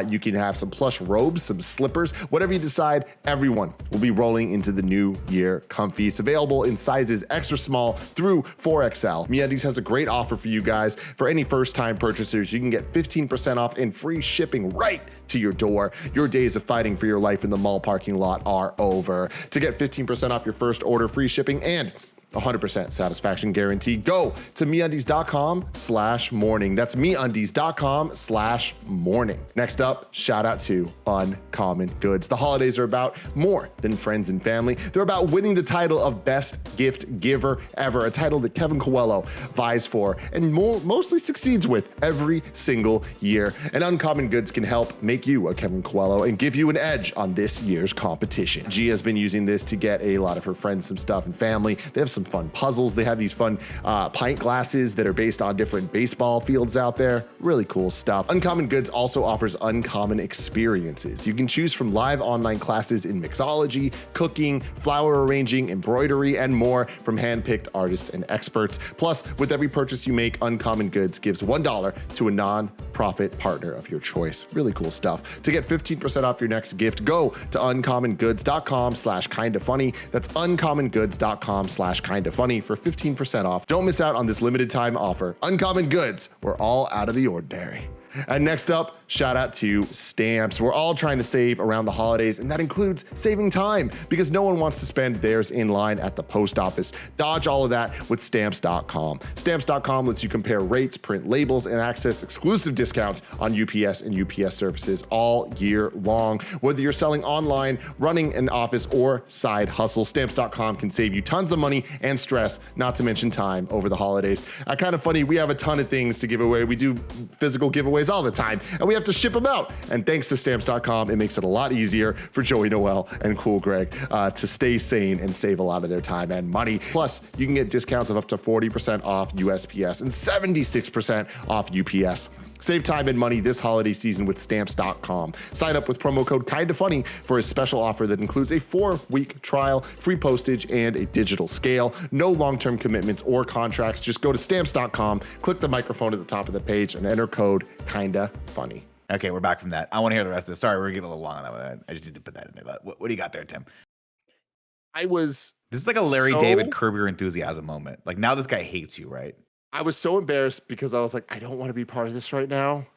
You can have some plush robes, some slippers, whatever you decide. Everyone will be rolling into the new year comfy. It's available in sizes extra small through 4XL. MeUndies has a great offer for you guys. For any first-time purchasers, you can get 15% off and free shipping right to your door. Your days of fighting for your life in the mall parking lot are over. To get 15% off your first order, free shipping, and 100% satisfaction guarantee, go to MeUndies.com/morning. That's MeUndies.com/morning. Next up, shout out to Uncommon Goods. The holidays are about more than friends and family. They're about winning the title of Best Gift Giver Ever, a title that Kevin Coelho vies for and mostly succeeds with every single year. And Uncommon Goods can help make you a Kevin Coelho and give you an edge on this year's competition. Gia's been using this to get a lot of her friends some stuff and family. They have some fun puzzles. They have these fun pint glasses that are based on different baseball fields out there. Really cool stuff. Uncommon Goods also offers uncommon experiences. You can choose from live online classes in mixology, cooking, flower arranging, embroidery, and more from hand-picked artists and experts. Plus, with every purchase you make, Uncommon Goods gives $1 to a non-profit partner of your choice. Really cool stuff. To get 15% off your next gift, go to uncommongoods.com/kindafunny. That's uncommongoods.com/kindafunny. KindaFunny for 15% off. Don't miss out on this limited time offer. Uncommon goods, we're all out of the ordinary. And next up, shout out to Stamps. We're all trying to save around the holidays, and that includes saving time because no one wants to spend theirs in line at the post office. Dodge all of that with Stamps.com. Stamps.com lets you compare rates, print labels, and access exclusive discounts on UPS and UPS services all year long. Whether you're selling online, running an office, or side hustle, Stamps.com can save you tons of money and stress, not to mention time over the holidays. KindaFunny, we have a ton of things to give away. We do physical giveaways all the time, and we have to ship them out. And thanks to Stamps.com, it makes it a lot easier for Joey Noel and Cool Greg to stay sane and save a lot of their time and money. Plus, you can get discounts of up to 40% off USPS and 76% off UPS. Save time and money this holiday season with Stamps.com. Sign up with promo code KindaFunny for a special offer that includes a 4-week trial, free postage, and a digital scale. No long-term commitments or contracts. Just go to Stamps.com, click the microphone at the top of the page, and enter code KindaFunny. Okay, we're back from that. I want to hear the rest of this. Sorry, we're getting a little long on that one. I just need to put that in there. What do you got there, Tim? This is like a Larry David Curb Your Enthusiasm moment. Like now this guy hates you, right? I was so embarrassed because I was like, I don't want to be part of this right now,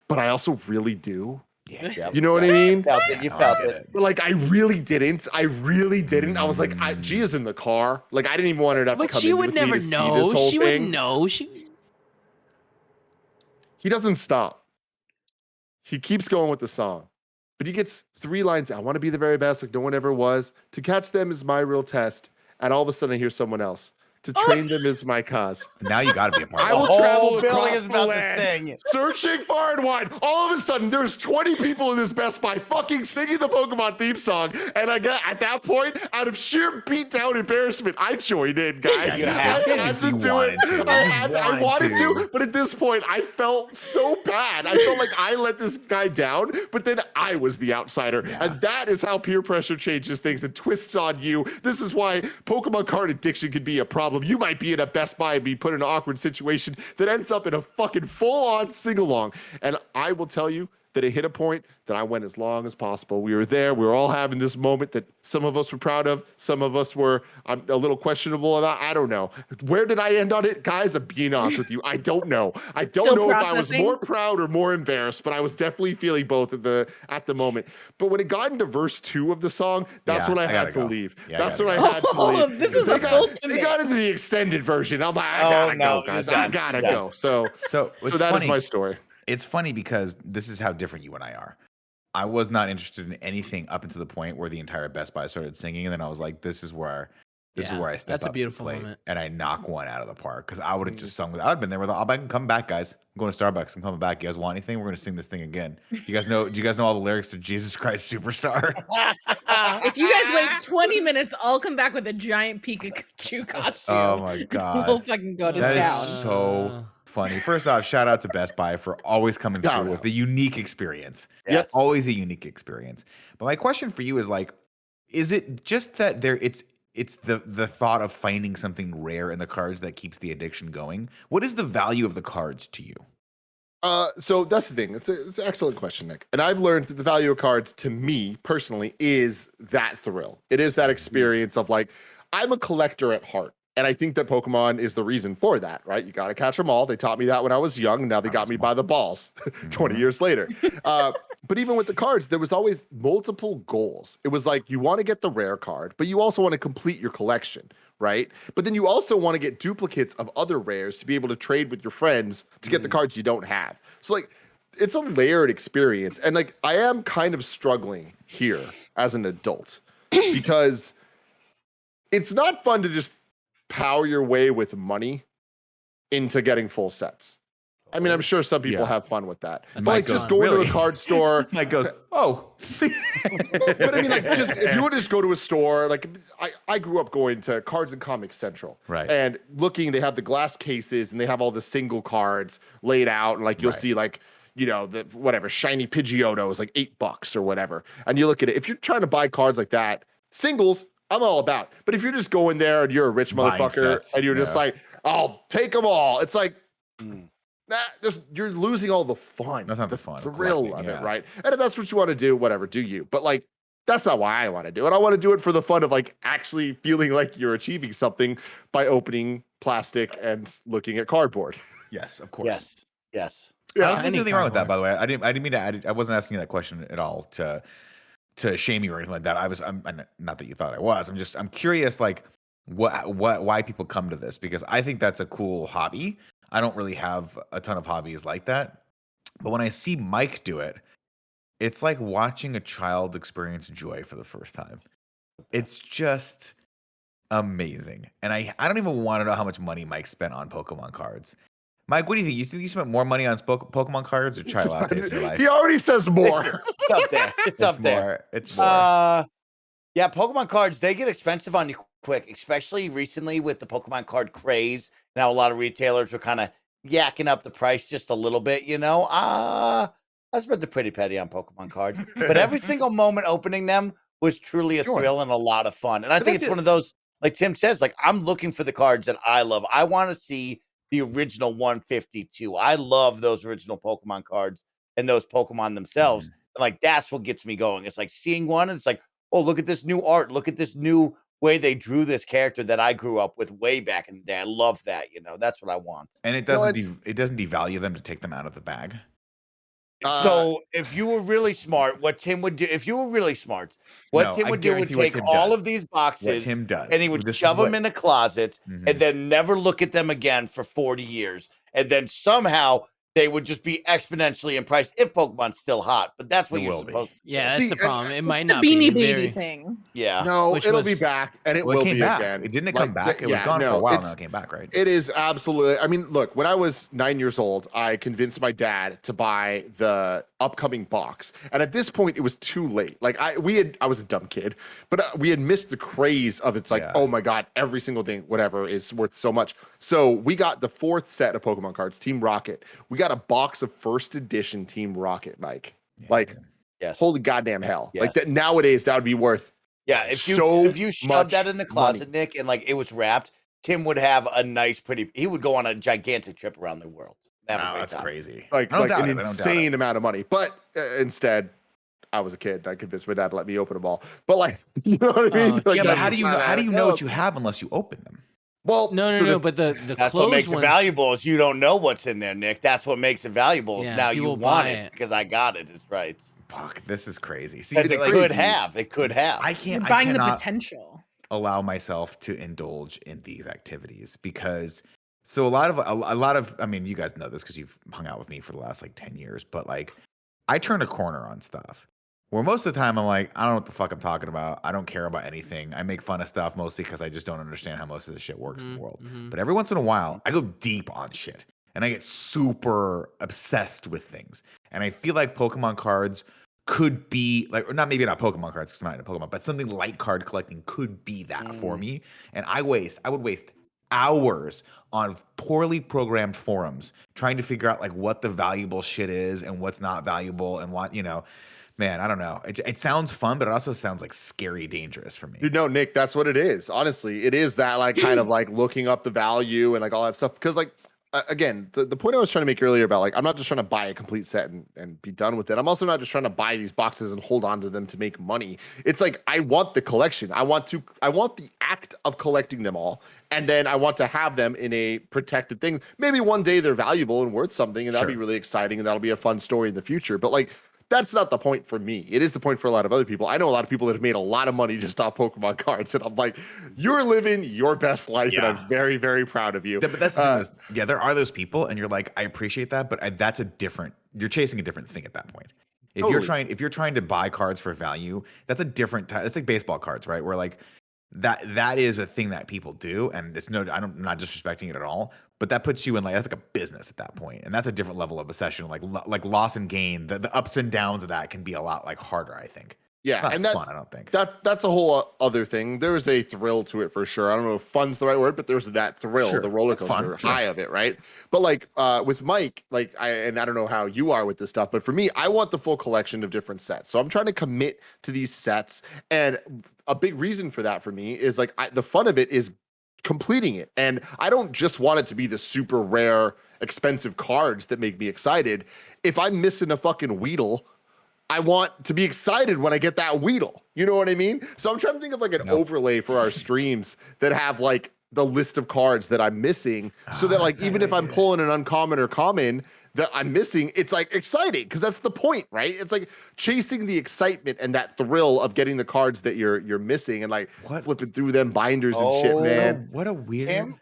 but I also really do. Yeah. You know what I mean? You felt it. But like, I really didn't. I was like, Gia's in the car. Like, I didn't even want her to have to come she in would with me never to see know. this whole She thing. wouldn't know. He doesn't stop. He keeps going with the song, but he gets 3 lines. I want to be the very best, like no one ever was. To catch them is my real test. And all of a sudden I hear someone else. To train them is my cause. Now you got to be a part I of it. will travel building across is the about to land, sing. searching far and wide. All of a sudden, there's 20 people in this Best Buy fucking singing the Pokemon theme song. And I got at that point, out of sheer beat down embarrassment, I joined in, guys. You I have to. had to You do it. wanted to. I You wanted wanted to, but at this point, I felt so bad. I felt like I let this guy down, but then I was the outsider. Yeah. And that is how peer pressure changes things and twists on you. This is why Pokemon card addiction can be a problem. You might be in a Best Buy and be put in an awkward situation that ends up in a fucking full-on sing-along. And I will tell you that it hit a point that I went as long as possible. We were there. We were all having this moment that some of us were proud of. Some of us were a little questionable about. I don't know. Where did I end on it? Guys, I'm being honest with you. I don't know. I don't Still know if I was processing? more proud or more embarrassed, but I was definitely feeling both at the moment. But when it got into verse 2 of the song, that's Yeah, when I I had gotta to go. leave. Yeah, That's I when I gotta had to Oh, leave. this was They a got- full They commit. got into the extended version. I'm like, I Oh, gotta no, go, guys. you're I done. gotta You're go. So It's that is funny. my story. It's funny because this is how different you and I are. I was not interested in anything up until the point where the entire Best Buy started singing, and then I was like, "This is where I step that's a up to the beautiful plate, moment. and I knock one out of the park." Because I would have just sung with. I'd been there with. I'm come back, guys. I'm going to Starbucks. I'm coming back. You guys want anything? We're going to sing this thing again. You guys know? Do you guys know all the lyrics to Jesus Christ Superstar? If you guys wait 20 minutes, I'll come back with a giant Pikachu costume. Oh my We'll god, fucking go to that town. is so funny. First off, shout out to Best Buy for always coming Shout through with out. a unique experience. Yes. Always a unique experience. But my question for you is like, is it just that it's the thought of finding something rare in the cards that keeps the addiction going? What is the value of the cards to you? So that's the thing. It's an excellent question, Nick. And I've learned that the value of cards to me personally is that thrill. It is that experience of like, I'm a collector at heart. And I think that Pokemon is the reason for that, right? You got to catch them all. They taught me that when I was young. And now they got me by the balls 20 years later. But even with the cards, there was always multiple goals. It was like, you want to get the rare card, but you also want to complete your collection, right? But then you also want to get duplicates of other rares to be able to trade with your friends to get the cards you don't have. So like, it's a layered experience. And like, I am kind of struggling here as an adult because it's not fun to just power your way with money into getting full sets. I mean, I'm sure some people have fun with that. That's But like Mike just goes, going to "Really?" a card store. Mike goes, "Oh." But I mean, like, just if you were to just go to a store, like I grew up going to Cards and Comics Central, Right. And looking, they have the glass cases and they have all the single cards laid out, and like you'll Right. see like, you know, the whatever shiny Pidgeotto is like $8 or whatever, and you look at it. If you're trying to buy cards like that, singles, I'm all about. But if you're just going there and you're a rich Buying motherfucker sets, and you're just yeah. like, I'll take them all, it's like. You're losing all the fun. That's not the fun of thrill collecting, of yeah. it, right? And if that's what you want to do, whatever, do you. But like, That's not why I want to do it. I want to do it for the fun of like actually feeling like you're achieving something by opening plastic and looking at cardboard. Yes, of course. Yes. I don't think Tiny there's anything wrong with that, by cardboard. the way. I didn't mean to. I wasn't asking you that question at all to shame you or anything like that. I'm not that you thought I was. I'm curious, like why people come to this, because I think that's a cool hobby. I don't really have a ton of hobbies like that, but when I see Mike do it, it's like watching a child experience joy for the first time. It's just amazing, and I don't even want to know how much money Mike spent on Pokemon cards. Mike, what do you think? You think you spent more money on Pokemon cards or chai lattes in your life? He already says more. It's up there. It's up there. More. It's more. Yeah, Pokemon cards, they get expensive on you quick, especially recently with the Pokemon card craze. Now a lot of retailers are kind of yakking up the price just a little bit, you know. I spent a pretty penny on Pokemon cards, but every single moment opening them was truly a thrill and a lot of fun. And I think it's one of those, like Tim says, like I'm looking for the cards that I love. I want to see the original 152. I love those original Pokemon cards and those Pokemon themselves. And like that's what gets me going. It's like seeing one and it's like, oh, look at this new art. Look at this new way they drew this character that I grew up with way back in the day. I love that, you know. That's what I want. And it doesn't it doesn't devalue them to take them out of the bag. So if you were really smart, what Tim would do, if you were really smart, what Tim would do would take all of these boxes and he would shove them in a closet and then never look at them again for 40 years. And then somehow they would just be exponentially in price if Pokemon's still hot. But that's what you're supposed to do. Yeah, that's the problem. It might the not Beanie be Baby thing. Yeah. No, Which it'll be back, and it will came be back. again. It didn't come back. It was gone for a while, now it came back, right? It is absolutely. I mean, look, when I was 9 years old, I convinced my dad to buy the upcoming box, and at this point, it was too late. Like I was a dumb kid, but we had missed the craze of it's like, oh my god, every single thing, whatever, is worth so much. So we got the 4th set of Pokemon cards, Team Rocket. We got a box of first edition Team Rocket, Mike. Holy goddamn hell! Like that nowadays, that would be worth. Yeah, if you shoved that in the closet, Nick, and like it was wrapped, Tim would have a nice, he would go on a gigantic trip around the world. That's crazy. Like an insane amount of money. But instead, I was a kid. I convinced my dad to let me open them all. But like, you know what I mean? But how do you know what you have unless you open them? Well, no. But the that's what makes it valuable is you don't know what's in there, Nick. That's what makes it valuable. Is now you want it because I got it. It's right. Fuck, this is crazy. See, it could have. I can't. You're buying the potential. Allow myself to indulge in these activities because a lot of I mean, you guys know this because you've hung out with me for the last like 10 years, but like I turn a corner on stuff where most of the time I'm like, I don't know what the fuck I'm talking about. I don't care about anything. I make fun of stuff mostly because I just don't understand how most of the shit works in the world. But every once in a while, I go deep on shit and I get super obsessed with things. And I feel like Pokemon cards could be like, or maybe not Pokemon cards because I'm not into Pokemon, but something like card collecting could be that for me. And I would waste hours on poorly programmed forums trying to figure out like what the valuable shit is and what's not valuable and what, you know, man, I don't know. It sounds fun, but it also sounds like scary dangerous for me. Dude, no, Nick, that's what it is. Honestly, it is that like kind of like looking up the value and like all that stuff. Because like, again, the point I was trying to make earlier about like, I'm not just trying to buy a complete set and be done with it. I'm also not just trying to buy these boxes and hold on to them to make money. It's like, I want the collection. I want the act of collecting them all. And then I want to have them in a protected thing. Maybe one day they're valuable and worth something and that'll be really exciting and that'll be a fun story in the future. But like, that's not the point for me. It is the point for a lot of other people. I know a lot of people that have made a lot of money just off Pokemon cards. And I'm like, you're living your best life. And I'm very, very proud of you. Yeah, but that's the thing there are those people and you're like, I appreciate that, but you're chasing a different thing at that point. If you're trying to buy cards for value, that's a different type. It's like baseball cards, right? Where like that is a thing that people do. And I'm not disrespecting it at all. But that puts you in like, that's like a business at that point. And that's a different level of obsession. Like loss and gain, the ups and downs of that can be a lot like harder, I think. Yeah, it's not fun, I don't think. That's a whole other thing. There is a thrill to it for sure. I don't know if fun's the right word, but there's that thrill, the roller coaster high of it, right? But like with Mike, like I don't know how you are with this stuff, but for me, I want the full collection of different sets. So I'm trying to commit to these sets, and a big reason for that for me is like the fun of it is completing it. And I don't just want it to be the super rare, expensive cards that make me excited. If I'm missing a fucking Weedle I want to be excited when I get that Weedle. You know what I mean? So I'm trying to think of like an overlay for our streams that have like the list of cards that I'm missing, so that like even if I'm pulling an uncommon or common that I'm missing, it's like exciting because that's the point, right? It's like chasing the excitement and that thrill of getting the cards that you're missing and like flipping through them binders and shit, man. What a weird. Tim,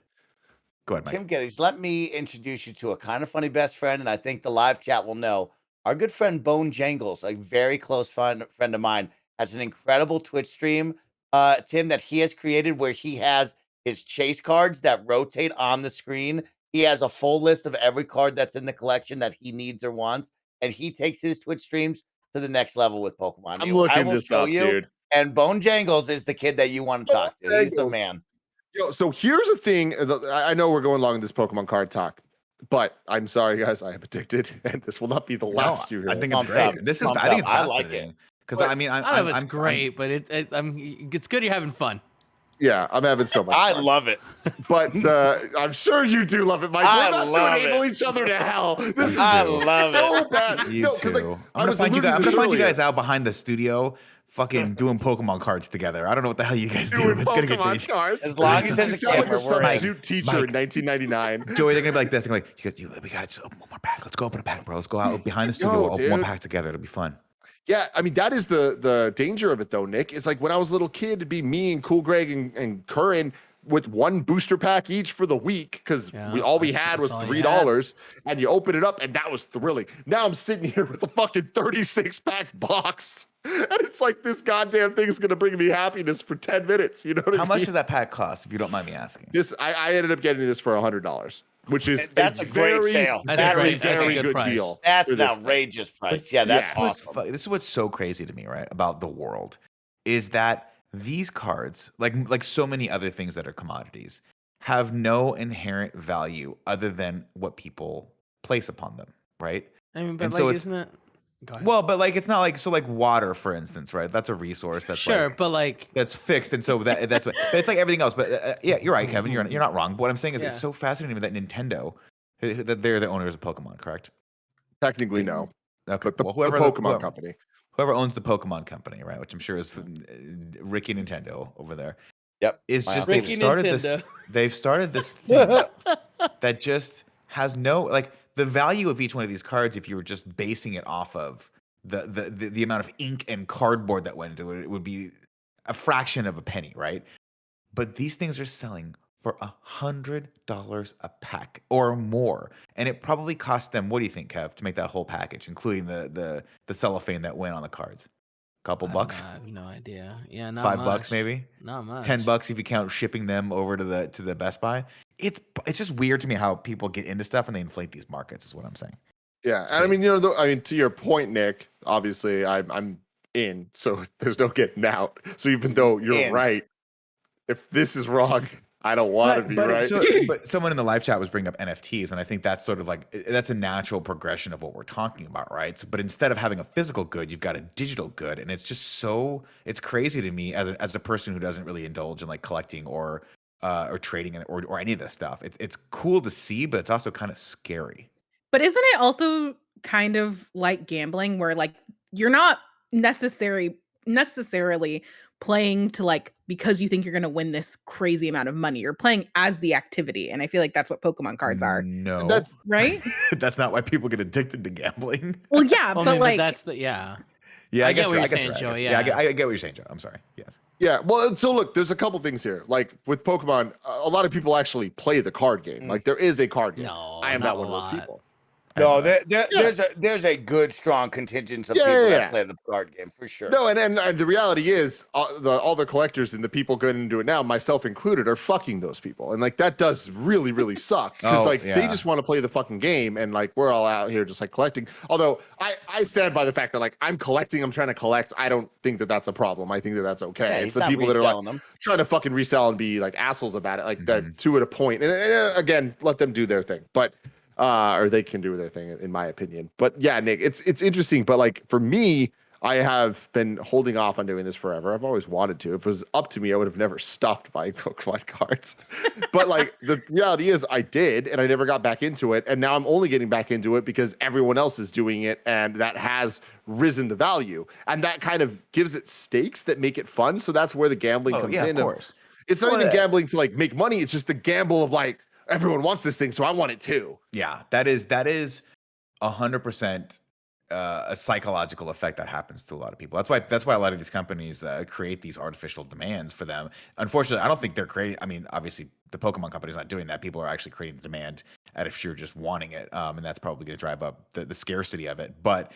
Go ahead, Mike. Tim Geddes, let me introduce you to a kind of funny best friend, and I think the live chat will know. Our good friend Bone Jangles, a very close friend of mine, has an incredible Twitch stream, Tim, that he has created where he has his chase cards that rotate on the screen. He has a full list of every card that's in the collection that he needs or wants, and he takes his Twitch streams to the next level with Pokemon. I'm looking I will this show up, you. dude. And Bone Jangles is the kid that you want to talk to. He's the man. Yo, so here's the thing. I know we're going long in this Pokemon card talk, but I'm sorry, guys. I am addicted, and this will not be the last you hear. I think it's great. This is. I think it's fascinating because I mean, I don't know if it's great, but it's good you're having fun. Yeah, I'm having so much fun. I love it. But I'm sure you do love it, Mike. We're not to enable each other to hell. This is so bad. You too. Like, I'm gonna find you guys out behind the studio, fucking doing Pokemon cards together. I don't know what the hell you guys do. It's gonna get dangerous. Cards. As long as there's a camera, we're like a substitute teacher in 1999. Joey, they're gonna be like this. They're gonna be like, we gotta just open one more pack. Let's go open a pack, bro. Let's go out behind the studio, open one pack together. It'll be fun. Yeah, I mean, that is the danger of it, though, Nick. It's like when I was a little kid, it'd be me and Cool Greg and Curran with one booster pack each for the week because all we had was $3, and you open it up, and that was thrilling. Now I'm sitting here with a fucking 36-pack box, and it's like this goddamn thing is going to bring me happiness for 10 minutes. You know what I mean? How much does that pack cost, if you don't mind me asking? I ended up getting this for $100. Which is that's a great sale. That's a very good deal. That's an outrageous price. Yeah, that's awesome. This is what's so crazy to me, right, about the world, is that these cards, like so many other things that are commodities, have no inherent value other than what people place upon them, right? I mean, but like, isn't it? Go ahead. Well, but like it's not like so like water, for instance, right? That's a resource that's sure, but like that's fixed, and so that's what. But it's like everything else. But yeah, you're right, Kevin. You're not wrong. But what I'm saying is, it's so fascinating that Nintendo, that they're the owners of Pokemon, correct? Technically, no. Okay, but whoever Pokemon company, whoever owns the Pokemon company, right? Which I'm sure is Ricky Nintendo over there. Yep, is just they've started this thing that just has no like. The value of each one of these cards, if you were just basing it off of the amount of ink and cardboard that went into it, it would be a fraction of a penny, right? But these things are selling for $100 a pack or more, and it probably cost them. What do you think, Kev, to make that whole package, including the cellophane that went on the cards? Couple bucks? I have no idea. Yeah, not $5 much. maybe. Not much. $10 if you count shipping them over to the Best Buy. It's just weird to me how people get into stuff and they inflate these markets. Is what I'm saying. Yeah, and I mean, to your point, Nick. Obviously, I'm in, so there's no getting out. So even though you're right, if this is wrong, I don't want to be right. But someone in the live chat was bringing up NFTs, and I think that's sort of like that's a natural progression of what we're talking about, right? So, but instead of having a physical good, you've got a digital good, and it's just it's crazy to me as a person who doesn't really indulge in like collecting or trading or any of this stuff. It's cool to see, but it's also kind of scary. But isn't it also kind of like gambling, where like you're not necessarily playing to like because you think you're going to win this crazy amount of money. You're playing as the activity, and I feel like that's what Pokemon cards are. No, that's right. That's not why people get addicted to gambling. Well, yeah, but like that's the yeah. Yeah, I get what you're saying, Joey. Yeah, I get what you're saying, Joe. I'm sorry. Yes. Yeah, well, so look, there's a couple things here. Like with Pokemon, a lot of people actually play the card game. Like there is a card game. No, I am not one of those people. No, there's a good strong contingent of people that play the card game for sure. No, and the reality is all the collectors and the people going into it now, myself included, are fucking those people, and like that does really really suck because they just want to play the fucking game, and like we're all out here just like collecting. Although I stand by the fact that like I'm collecting, I'm trying to collect. I don't think that that's a problem. I think that that's okay. Yeah, it's the people that are like trying to fucking resell and be like assholes about it, like that two at a point. And again, let them do their thing, but. Or they can do their thing, in my opinion. But yeah, Nick, it's interesting. But like for me, I have been holding off on doing this forever. I've always wanted to. If it was up to me, I would have never stopped buying Pokemon cards. But like the reality is I did, and I never got back into it. And now I'm only getting back into it because everyone else is doing it, and that has risen the value. And that kind of gives it stakes that make it fun. So that's where the gambling comes in. Of course. It's not even gambling to like make money. It's just the gamble of like, everyone wants this thing, so I want it too. Yeah, that is 100% a psychological effect that happens to a lot of people. That's why a lot of these companies create these artificial demands for them. Unfortunately, I don't think they're creating. I mean, obviously, the Pokemon company's not doing that. People are actually creating the demand out of sheer just wanting it, and that's probably going to drive up the scarcity of it. But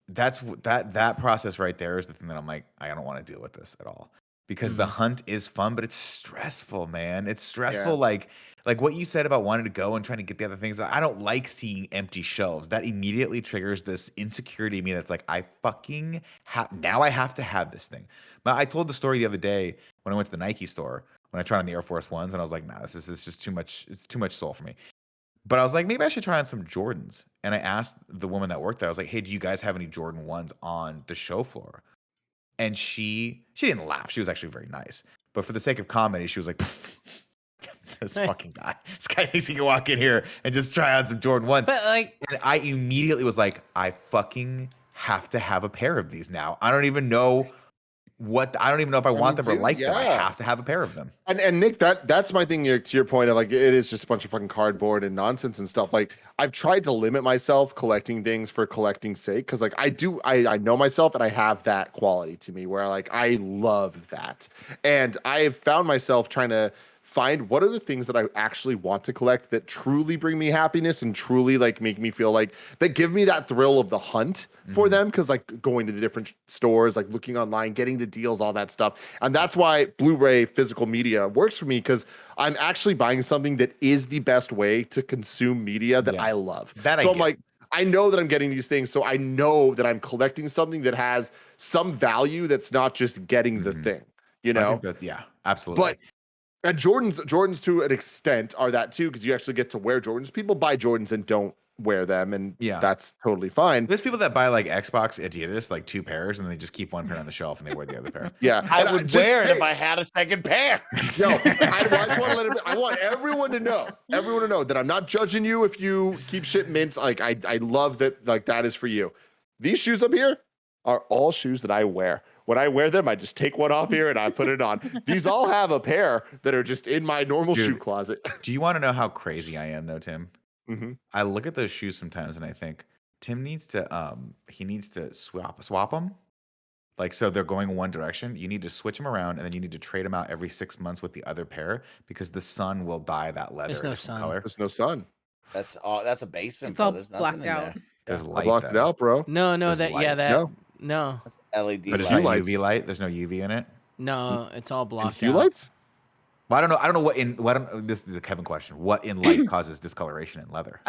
that process right there is the thing that I'm like, I don't want to deal with this at all. Because the hunt is fun, but it's stressful, man. It's stressful, like what you said about wanting to go and trying to get the other things. I don't like seeing empty shelves. That immediately triggers this insecurity in me that's like, I fucking now I have to have this thing. But I told the story the other day when I went to the Nike store, when I tried on the Air Force Ones, and I was like, nah, this is just too much. It's too much soul for me. But I was like, maybe I should try on some Jordans. And I asked the woman that worked there, I was like, hey, do you guys have any Jordan 1s on the show floor? And she didn't laugh. She was actually very nice. But for the sake of comedy, she was like, this fucking guy. This guy thinks he can walk in here and just try on some Jordan 1s. But like, and I immediately was like, I fucking have to have a pair of these now. I don't even know if I want them or like them. I have to have a pair of them. And Nick, that's my thing to your point of like, it is just a bunch of fucking cardboard and nonsense and stuff. Like, I've tried to limit myself collecting things for collecting's sake. Cause like I know myself and I have that quality to me where like, I love that. And I've found myself trying to find what are the things that I actually want to collect that truly bring me happiness and truly like make me feel like that give me that thrill of the hunt for them. Cause like going to the different stores, like looking online, getting the deals, all that stuff. And that's why Blu-ray physical media works for me. Cause I'm actually buying something that is the best way to consume media that I love. I'm like, I know that I'm getting these things. So I know that I'm collecting something that has some value that's not just getting the thing, you know? I think that, absolutely. But and Jordans to an extent are that too, because you actually get to wear Jordans. People buy Jordans and don't wear them, and that's totally fine. There's people that buy like Xbox Adidas, like 2 pairs, and they just keep one pair on the shelf and they wear the other pair. Yeah, I would wear it if I had a second pair. Yo, I just want to I want everyone to know that I'm not judging you if you keep shit mints. Like I love that. Like that is for you. These shoes up here are all shoes that I wear. When I wear them, I just take one off here and I put it on. These all have a pair that are just in my normal shoe closet. Do you want to know how crazy I am, though, Tim? Mm-hmm. I look at those shoes sometimes and I think Tim needs to swap them. Like, so they're going one direction. You need to switch them around, and then you need to trade them out every 6 months with the other pair because the sun will dye that leather. There's no sun. Color. There's no sun. That's a basement. It's all There's blacked nothing in out. there. There's I light. blocked it out, bro. No, There's that light. no. That's LED But it's light. not UV light. There's no UV in it. No, it's all blocked Few out. lights? Well, I don't know this is a Kevin question. What in light causes discoloration in leather?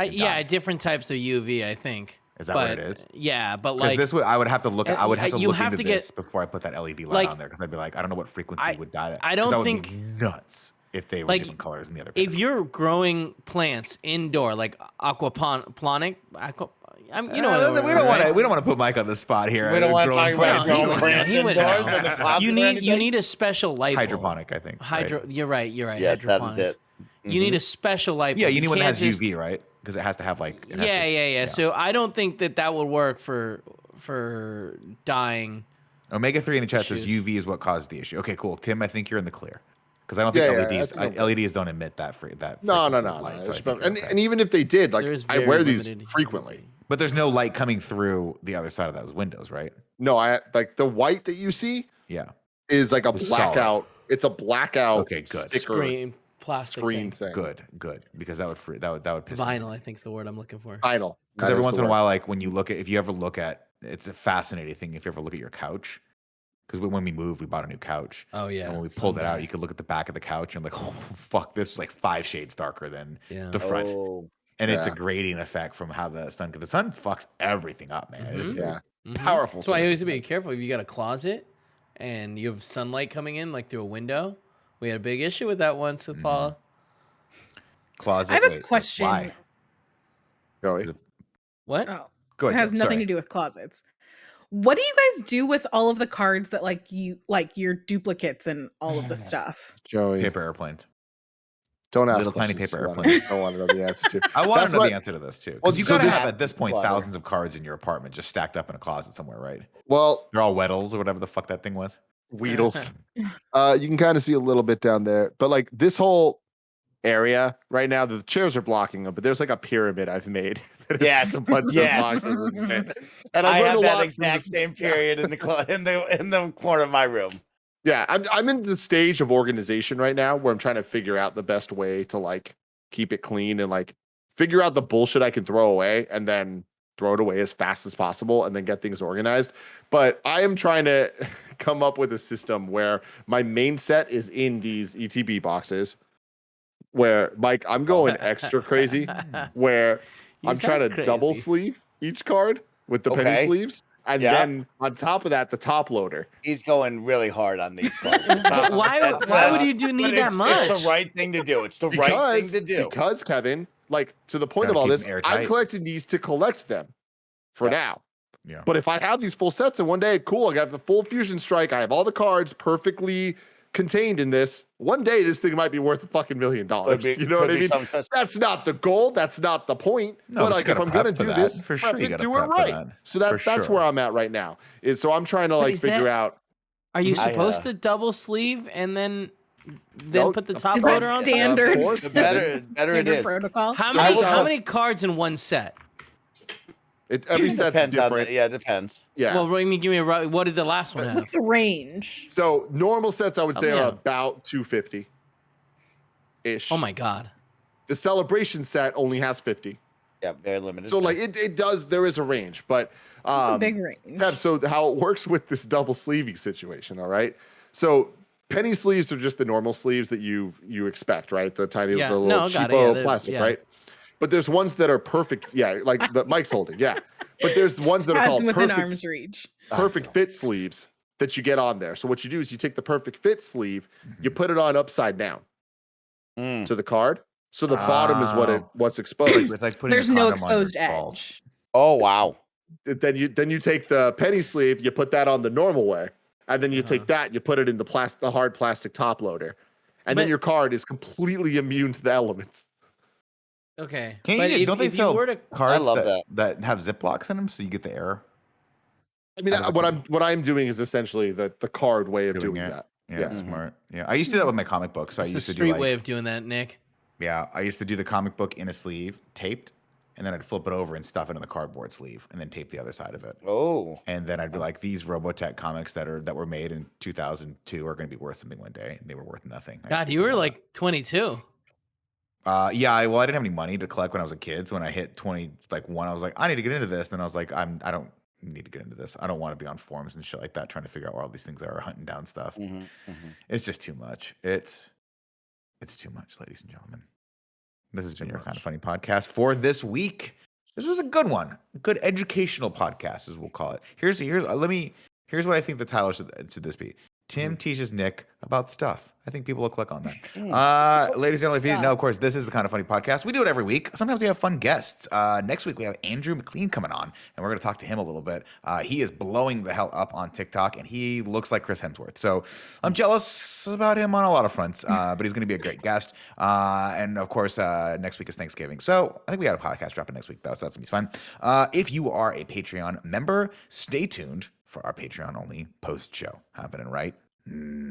Different types of UV, I think. Is that what it is? Yeah, but Because like this I would have to look. I would have to you look have into to this get, before I put that LED light like, on there because I'd be like, I don't know what frequency would dye that. I don't that would think be nuts if they were like, different colors in the other. If you're growing plants indoor, like aquaponic, you know what we don't want to put Mike on the spot here. We don't want to talk about plants. growing plants He would indoors know. in the closet You or need anything? a special light bulb. Hydroponic, I think. Right? You're right. Yes, that is it. You need a special light bulb. Yeah, you need one that can't has just- UV, right? Because it has to have like. Yeah. So I don't think that would work for dyeing. Omega-3 in the chat says Issues. UV is what caused the issue. Okay, cool. Tim, I think you're in the clear. Because I don't think LEDs don't emit that No. light, so I think you're okay. And even if they did, like There's I very wear these limited frequently. But there's no light coming through the other side of those windows, right? No, I like the white that you see Yeah. is like a It's solid. blackout. It's a blackout Okay, good. sticker Plastic screen thing. thing. Good. Because that would piss me off. Vinyl, I think is the word I'm looking for. Vinyl. Because every once in a while, like when you look at, if you ever look at, it's a fascinating thing. If you ever look at your couch, because when we moved, we bought a new couch. Oh yeah. And when we pulled it out, you could look at the back of the couch and like, oh fuck, this is like 5 shades darker than the front. Oh, And it's a grading effect from how the sun fucks everything up, man. It is Yeah. powerful. So I always source be of careful if you got a closet and you have sunlight coming in like through a window. We had a big issue with that once with Paula. closet. I have a Wait, question. Why? Joey. What? Oh, Go it ahead. has Joe. nothing Sorry. to do with closets. What do you guys do with all of the cards that like your duplicates and all of the stuff? Joey, Paper airplanes. don't ask Little tiny questions paper you wanna- airplanes. don't want to know the answer to. I want That's to know what- the answer to this too. Well, Because you so gotta this- have at this point Clutter. thousands of cards in your apartment just stacked up in a closet somewhere, right? Well, They're all Weddles or whatever the fuck that thing was. Weedles. You can kind of see a little bit down there, but like this whole area right now, the chairs are blocking them, but there's like a pyramid I've made. that is Yes, just a bunch yes. of boxes and shit. And I I've learned have a that lot from exact this- same period in the corner of my room. Yeah, I'm in the stage of organization right now where I'm trying to figure out the best way to like keep it clean and like figure out the bullshit I can throw away and then throw it away as fast as possible and then get things organized. But I am trying to come up with a system where my main set is in these ETB boxes. Where Mike, I'm going extra crazy. Where You I'm trying to sound double crazy. sleeve each card with the penny Okay. sleeves, and Yeah. then on top of that, the top loader. He's going really hard on these cards. But why That's, would you do but need that much? It's the right thing to do. It's the right thing to do. Because Kevin, like to the point Gotta of all keep this, them I'm airtight. collecting these to collect them for Yeah. now. Yeah. But if I have these full sets and one day, cool, I got the full fusion strike, I have all the cards perfectly contained in this. One day, this thing might be worth a fucking $1 million. You know what I mean? That's not the goal. That's not the point. No, but but like, you if gotta I'm gonna prep for do that. this, For prep sure, you it, gotta do it prep for right. that. So For that's sure. where I'm at right now. Is so I'm trying to like is figure that- out. Are you I, supposed uh, to double sleeve and then No, put the top Is that loader on top? standard? Of course, The better Kevin. it Standard is. protocol. How I will tell- many cards in one set? Every set's Depends on different. yeah, it depends. Yeah. Well, give me a what did the last one have? What's the range? So normal sets, I would say, me are out. about 250 ish. Oh my god. The celebration set only has 50. Yeah, very limited. So like it does. There is a range, but It's a big range. Pep, so how it works with this double sleeving situation, all right? So penny sleeves are just the normal sleeves that you expect, right? The tiny, Yeah, the no, little got it, cheapo yeah, plastic, yeah. right? But there's ones that are perfect, yeah, like the Mike's holding, yeah. But there's the ones that are Has called them within perfect, arm's reach. perfect fit sleeves that you get on there. So what you do is you take the perfect fit sleeve, you put it on upside down Mm. to the card. So the bottom is what's exposed. It's like putting There's a no condom on your exposed balls. edge. Oh wow. Then you take the penny sleeve, you put that on the normal way, and then you take that, you put it in the hard plastic top loader, and then But- your card is completely immune to the elements. Okay. Can't But you? Don't they if you sell were to cards love that have Ziplocs in them so you get the air? I mean, I don't what I'm doing is essentially the card way of Doing doing it. that. Yeah, Yeah. smart. Yeah, I used to do that with my comic books. So That's I the used to do street like, way of doing that, Nick. yeah, I used to do the comic book in a sleeve, taped, and then I'd flip it over and stuff it in the cardboard sleeve, and then tape the other side of it. Oh. And then I'd be like, these Robotech comics that were made in 2002 are going to be worth something one day, and they were worth nothing. I God, used to you do were that. like 22. Yeah, I didn't have any money to collect when I was a kid. So when I hit 21, I was like, I need to get into this. Then I was like, I don't need to get into this. I don't want to be on forums and shit like that, trying to figure out where all these things are, hunting down stuff. Mhm, mhm. It's just too much. It's too much, ladies and gentlemen. This has been your Kind of Funny podcast for this week. This was a good one, a good educational podcast, as we'll call it. Here's what I think the title should this be. Tim teaches Nick about stuff. I think people will click on that. Ladies and gentlemen, if you didn't know, of course, this is the Kind of Funny podcast. We do it every week. Sometimes we have fun guests. Next week, we have Andrew McLean coming on, and we're going to talk to him a little bit. He is blowing the hell up on TikTok, and he looks like Chris Hemsworth. So I'm jealous about him on a lot of fronts, but he's going to be a great guest. And of course, next week is Thanksgiving. So I think we got a podcast dropping next week, though, so that's going to be fun. If you are a Patreon member, stay tuned for our Patreon-only post show happening right now.